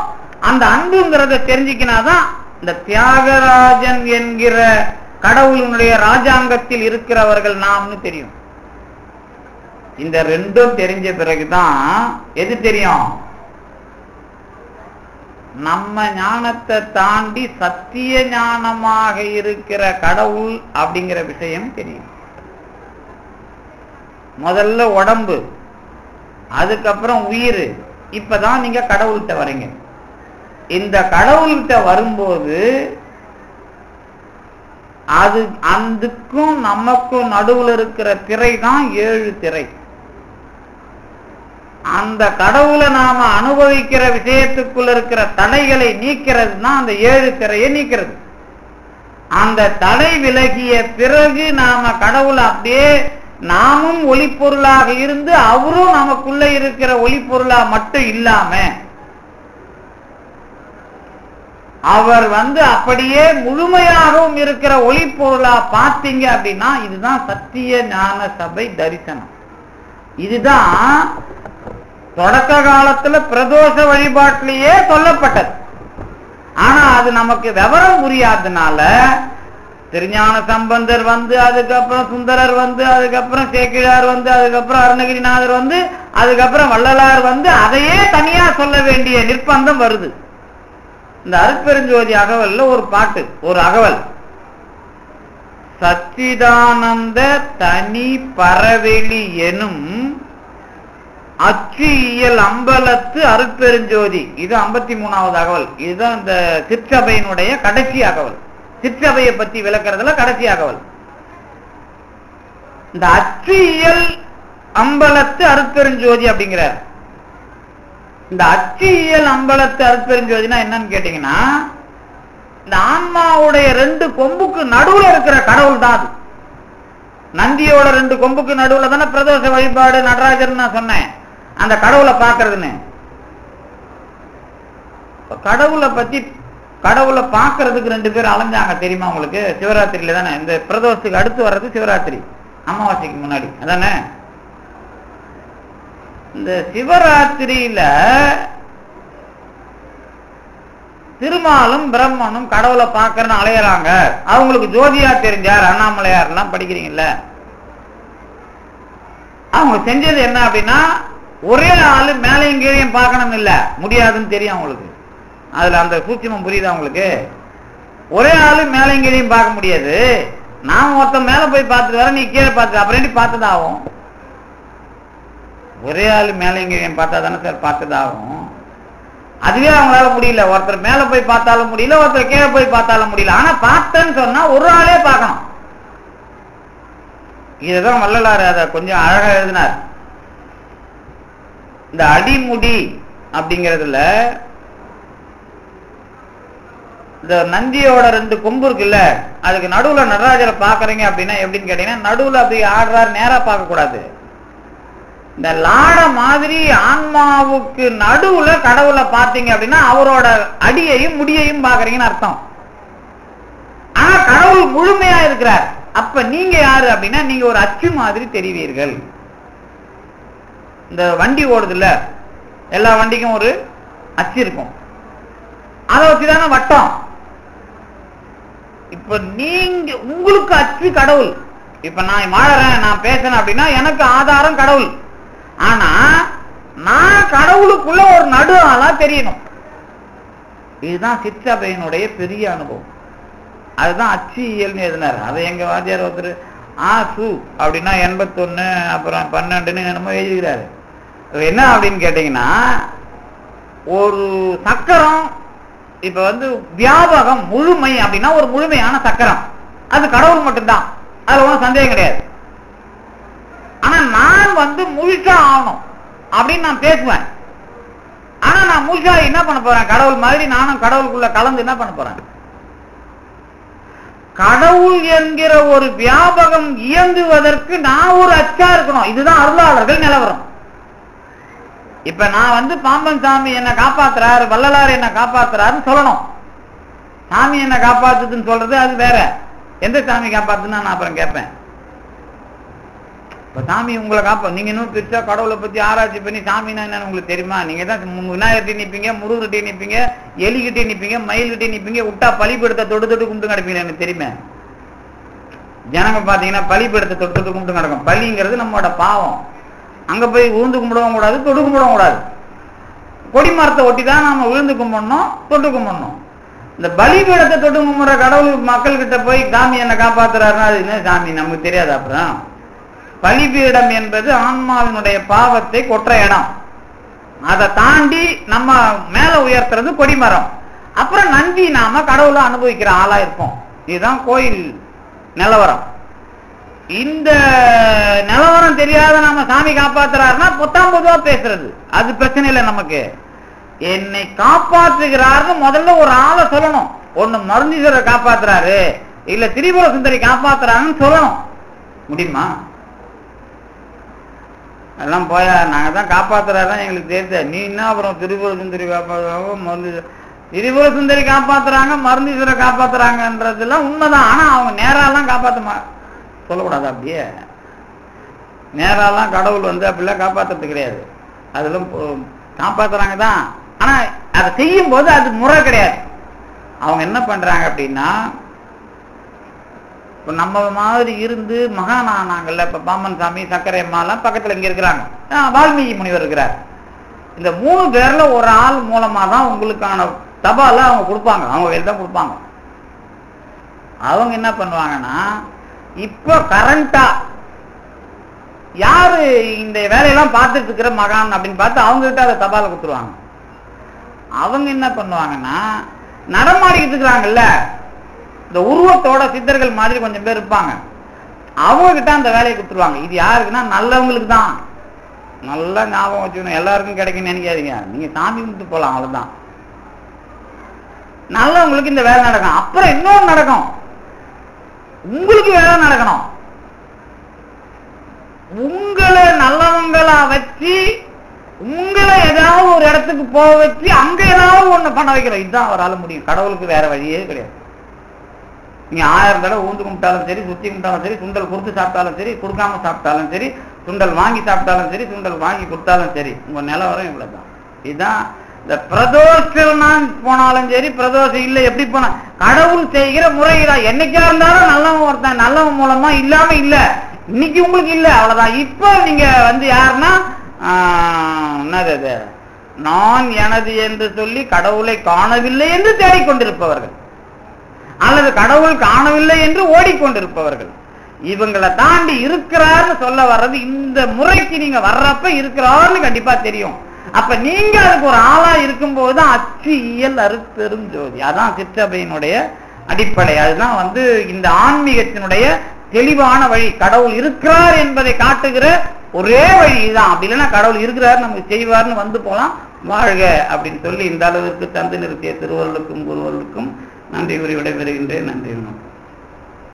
அந்த அன்புங்கிறத தெரிஞ்சுக்கினாதான் இந்த தியாகராஜன் என்கிற கடவுளுடைய ராஜாங்கத்தில் இருக்கிறவர்கள் நாம்னு தெரியும். இந்த ரெண்டும் தெரிஞ்ச பிறகுதான் எது தெரியும்? நம்ம ஞானத்தை தாண்டி சத்திய ஞானமாக இருக்கிற கடவுள் அப்படிங்கிற விஷயம் தெரியும். முதல்ல உடம்பு, அதுக்கப்புறம் உயிர், இப்பதான் நீங்க கடவுள்கிட்ட வரீங்க. இந்த கடவுள்கிட்ட வரும்போது அது அதுக்கும் நமக்கும் நடுவில் இருக்கிற திரை தான் 7 திரை. அந்த கடவுளை நாம அனுபவிக்கிற விஷயத்துக்குள்ள இருக்கிற தடைகளை நீக்கிறது தான் அந்த 7 திரையை நீக்கிறது. அந்த தடை விலகிய பிறகு நாம கடவுளை அப்படியே நாமும் ஒளிப்பொருளாக இருந்து அவரும் நமக்குள்ள இருக்கிற ஒளிப்பொருளா மட்டும் இல்லாம அவர் அப்படியே முழுமையாகவும் இருக்கிற ஒளிப்பொருளா பார்த்தீங்க அப்படின்னா இதுதான் சத்திய ஞான சபை தரிசனம். இதுதான் தொடக்க காலத்துல பிரதோஷ வழிபாட்டிலேயே சொல்லப்பட்டது. ஆனா அது நமக்கு விவரம் புரியாதனால திருஞான சம்பந்தர் அதுக்கப்புறம் சுந்தரர் அதுக்கப்புறம் சேக்கிழார் அதுக்கப்புறம் அருணகிரிநாதர் அதுக்கப்புறம் வள்ளலார் அதையே தனியா சொல்ல வேண்டிய நிர்பந்தம் வருது. இந்த அருட்பெருஞ்சோதி அகவல்ல ஒரு பாட்டு, ஒரு அகவல், சச்சிதானந்த தனி பரவெளி எனும் அச்சு இயல் அம்பலத்து அருட்பெருஞ்சோதி. இது 53வது அகவல். இதுதான் இந்த சிற்றபையினுடைய கடைசி அகவல். சிற்றபையை பத்தி விளக்குறதுல கடைசி அகவல். இந்த அச்சு இயல் அம்பலத்து அருட்பெருஞ்சோதி அப்படிங்கிறார். இந்த அச்சு இயல் அம்பலத்து அருட்பெருஞ்சோதினா என்னன்னு கேட்டீங்கன்னா, இந்த ஆன்மாவுடைய 2 கொம்புக்கு நடுவுல இருக்கிற கடவுள் தான் அது. நந்தியோட 2 கொம்புக்கு நடுவுல தானே பிரதோஷ வழிபாடு நடராஜர் நான் சொன்னேன் அந்த கடவுளை பாக்குறதுன்னு. கடவுளை பாக்குறதுக்கு 2 பேர் அலைஞ்சாங்க தெரியுமா உங்களுக்கு? சிவராத்திரியில தானே, இந்த பிரதோஷத்துக்கு அடுத்து வர்றது சிவராத்திரி, அமாவாசைக்கு முன்னாடி அதானே. இந்த சிவராத்திரியில திருமாலும் பிரம்மனும் கடவுளை பார்க்கறன்னு அலையறாங்க. அவங்களுக்கு ஜோதியா தெரிஞ்சார் அண்ணாமலையார் எல்லாம் படிக்கிறீங்கல்ல. அவங்க செஞ்சது என்ன அப்படின்னா, ஒரே ஆளு மேலையும் கீழையும் பார்க்கணும் இல்ல, முடியாதுன்னு தெரியும் அவங்களுக்கு. அதுல அந்த சூட்சமம் புரியுதா உங்களுக்கு? ஒரே ஆளு மேலையும் கீழையும் பார்க்க முடியாது. நான் ஒருத்தன் மேல போய் பார்த்துட்டு வர, நீ கீழே பார்த்து அப்புறம் பார்த்ததாகும். ஒரே ஆளு மேலையும் கீழையும் பார்த்தா தானே சார் பார்த்ததாகும். அதுவே அவங்களால முடியல. ஒருத்தர் மேல போய் பார்த்தாலும் முடியல, ஒருத்தர் கீழே போய் பார்த்தாலும் முடியல. ஆனா பார்த்தேன்னு சொன்னா ஒரு ஆளே பார்க்கணும். இதுதான் வள்ளலார் அதை கொஞ்சம் அழகா எழுதினார். இந்த அடிமுடி அப்படிங்கிறதுல இந்த நந்தியோட 2 கொம்பு இருக்குல்ல, அதுக்கு நடுவுல நடராஜரை பாக்குறீங்க அப்படின்னா எப்படின்னு கேட்டீங்கன்னா, நடுவுல அப்படி ஆடுறாரு, நேரா பார்க்க கூடாது. இந்த லாட மாதிரி ஆன்மாவுக்கு நடுவுல கடவுளை பார்த்தீங்க அப்படின்னா அவரோட அடியையும் முடியையும் பாக்குறீங்கன்னு அர்த்தம். ஆனா கடவுள் முழுமையா இருக்கிறார். அப்ப நீங்க யாரு அப்படின்னா, நீங்க ஒரு அச்சு மாதிரி தெரிவீர்கள். இந்த வண்டி ஓடுதுல்ல, எல்லா வண்டிக்கும் ஒரு அச்சு இருக்கும், அதை வச்சுதானே வட்டம். இப்ப நீங்க உங்களுக்கு அச்சு கடவுள். இப்ப நான் வாழறேன், நான் பேசுறேன் அப்படின்னா எனக்கு ஆதாரம் கடவுள். ஆனா நான் கடவுளுக்குள்ள ஒரு நடு ஆளா தெரியணும். இதுதான் சிற்றபையனுடைய பெரிய அனுபவம். அதுதான் அச்சியல்னு எழுதினார். அதை எங்க வாத்தியார் ஒருத்தர் ஆசு அப்படின்னா 81 அப்புறம் 12 என்னமோ எழுதிக்கிறாரு. என்ன அப்படின்னு கேட்டீங்கன்னா, ஒரு சக்கரம் இப்ப வியாபகம் முழுமை அப்படின்னா ஒரு முழுமையான சக்கரம், அது கடவுள் மட்டும்தான், அதுல ஒன்றும் சந்தேகம் கிடையாது. ஆனா நான் முழுசா ஆகணும் அப்படின்னு நான் பேசுவேன். ஆனா நான் முழுசா என்ன பண்ண போறேன்? கடவுள் மாதிரி நானும் கடவுளுக்குள்ள கலந்து என்ன பண்ண போறேன்? கடவுள் என்கிற ஒரு வியாபகம் இயங்குவதற்கு நான் ஒரு அச்சா இருக்கணும். இதுதான் அருளாளர்கள் நிலவரம். இப்ப நான் பாம்பன் சாமி என்ன காப்பாத்துறாரு, வள்ளலார் என்ன காப்பாத்துறாருன்னு சொல்லணும். சாமி என்ன காப்பாத்துதுன்னு சொல்றது அது வேற. எந்த சாமி காப்பாத்துன்னு நான் அப்புறம் கேட்பேன். இப்ப சாமி உங்களை நீங்க இன்னும் பெருசா கடவுளை பத்தி ஆராய்ச்சி பண்ணி சாமின்னா என்னன்னு உங்களுக்கு தெரியுமா? நீங்க தான் விநாயகர்கிட்ட நிப்பீங்க, முருகர்கிட்ட நிப்பீங்க, எலிகிட்டே நிப்பீங்க, மயில்கிட்டே நிப்பீங்க, விட்டா பலிபீடத்தை தொட்டு தொட்டு கும்பிட்டு கிடப்பீங்க. எனக்கு தெரியுமே. ஜனங்க பாத்தீங்கன்னா பலிபீடத்தை தொட்டு தொட்டு கும்பிட்டு கிடக்கும். பலிங்கிறது நம்மளோட பாவம். அங்க போய் விழுந்து கும்பிடவும் கூடாது, தொட்டு கும்பிடவும் கூடாது. கொடிமரத்தை ஒட்டி தான் நாம விழுந்து கும்பிடணும், தொட்டு கும்பிடணும். இந்த பலிபீடத்தை தொட்டு கும்பிடுற கடவுள் மக்கள் கிட்ட போய் சாமி என்ன காப்பாத்துறாருன்னா அது என்ன சாமி நமக்கு தெரியாது. அப்புறம் பலிபீடம் என்பது ஆன்மாவினுடைய பாவத்தை கொற்ற இடம். அதை தாண்டி நம்ம மேல உயர்த்துறது கொடிமரம். அப்புறம் நந்தி நாம கடவுளை அனுபவிக்கிற ஆளா இருப்போம். இதுதான் கோயில் நிலவரம். இந்த நிலவரம் தெரியாத நாம சாமி காப்பாத்துறாருன்னா பொத்தாம் பொதுவா பேசுறது அது பிரச்சனை இல்லை. நமக்கு என்னை காப்பாற்றுகிறார்னு முதல்ல ஒரு ஆளை சொல்லணும். ஒண்ணு மருந்தீஸ்வரரை காப்பாத்துறாரு, இல்ல திரிபுர சுந்தரி காப்பாத்துறாங்கன்னு சொல்லணும். முடியுமா? எல்லாம் போயா நாங்க தான் காப்பாத்துறாருதான் எங்களுக்கு தெரியுது. நீ என்ன அப்புறம் திரிபுர சுந்தரி காப்பாத்துறாங்க, மருந்து திரிபுர சுந்தரி காப்பாத்துறாங்க, மருந்தீஸ்வரை காப்பாத்துறாங்கன்றதுலாம் உண்மைதான். ஆனா அவங்க நேரெல்லாம் காப்பாத்த சொல்லக்கூடாது. அப்படியே நேரெல்லாம் கடவுள் அப்படிலாம் காப்பாத்துறது கிடையாது. அதெல்லாம் காப்பாத்துறாங்க தான். ஆனா அதை செய்யும் போது அது முறை கிடையாது. அவங்க என்ன பண்றாங்க அப்படின்னா, நம்ம மாதிரி இருந்து மகானானாங்கல்ல, இப்ப பாம்பன் சாமி, சக்கரை அம்மாலாம் பக்கத்துல இங்க இருக்கிறாங்க, வால்மீகி முனிவர் இருக்கிறார். இந்த 3 பேர்ல ஒரு ஆள் மூலமா தான் உங்களுக்கான தபால அவங்க கொடுப்பாங்க. அவங்க வேலை தான் கொடுப்பாங்க. அவங்க என்ன பண்ணுவாங்கன்னா, இப்ப கரண்டா யாரு இந்த வேலையெல்லாம் பார்த்துட்டு இருக்கிற மகான் அப்படின்னு பார்த்து அவங்க கிட்ட அதை தபால கொடுத்துருவாங்க. அவங்க என்ன பண்ணுவாங்கன்னா, நடமாடிக்கிட்டு இருக்கிறாங்கல்ல இந்த உருவத்தோட சித்தர்கள் மாதிரி கொஞ்சம் பேர் இருப்பாங்க, அவங்க கிட்ட அந்த வேலையை கொடுத்துருவாங்க. இது யாருக்குன்னா நல்லவங்களுக்கு தான். நல்லா ஞாபகம் வச்சுக்கணும். எல்லாருக்கும் கிடைக்குன்னு நினைக்காதீங்க. நீங்க சாமி கும்பிட்டு போலாம், அவ்வளவுதான். நல்லவங்களுக்கு இந்த வேலை நடக்கும். அப்புறம் இன்னொன்று நடக்கும், உங்களுக்கு வேலை நடக்கணும். உங்களை நல்லவங்களா வச்சு உங்களை ஏதாவது ஒரு இடத்துக்கு போக வச்சு அங்க ஏதாவது ஒண்ணு பண்ண வைக்கிறோம். இதுதான் அவரால் முடியும். கடவுளுக்கு வேற வழியே கிடையாது. நீங்க 1000 தடவை ஊந்து கும்பிட்டாலும் சரி, சுத்தி கும்பிட்டாலும் சரி, சுண்டல் கொடுத்து சாப்பிட்டாலும் சரி, கொடுக்காம சாப்பிட்டாலும் சரி, சுண்டல் வாங்கி சாப்பிட்டாலும் சரி, சுண்டல் வாங்கி கொடுத்தாலும் சரி, உங்க நிலவரம் இவ்வளவுதான். இதுதான் இந்த பிரதோஷம் போனாலும் சரி, பிரதோஷம் இல்லை எப்படி போனா கடவுள் செய்கிற முறைதான். என்னைக்கா இருந்தாலும் நல்லவன் ஒருத்தன் நல்லவன் மூலமா இல்லாம இல்ல. இன்னைக்கு உங்களுக்கு இல்ல, அவ்வளவுதான். இப்ப நீங்க யாருன்னா என்னது, நான் எனது என்று சொல்லி கடவுளை காணவில்லை என்று தேடிக்கொண்டிருப்பவர்கள், அல்லது கடவுள் காணவில்லை என்று ஓடிக்கொண்டிருப்பவர்கள். இவங்களை தாண்டி இருக்கிறார்னு சொல்ல வர்றது இந்த முறைக்கு நீங்க வர்றப்ப இருக்கிறார்னு கண்டிப்பா தெரியும். அப்ப நீங்க அதுக்கு ஒரு ஆளா இருக்கும் போதுதான் அச்சு இயல் அருட்பெரும் ஜோதி. அதான் சிற்றபையினுடைய அடிப்படை. அதுதான் இந்த ஆன்மீகத்தினுடைய தெளிவான வழி. கடவுள் இருக்கிறார் என்பதை காட்டுகிற ஒரே வழி இதுதான். அப்படி இல்லைன்னா கடவுள் இருக்கிறார் நமக்கு செய்வார்னு போலாம். வாழ்க அப்படின்னு சொல்லி இந்த அளவிற்கு தந்து நிறுத்திய திருவருளுக்கும் குருவருளுக்கும் நன்றி கூறி விடைபெறுகின்றேன். நன்றி.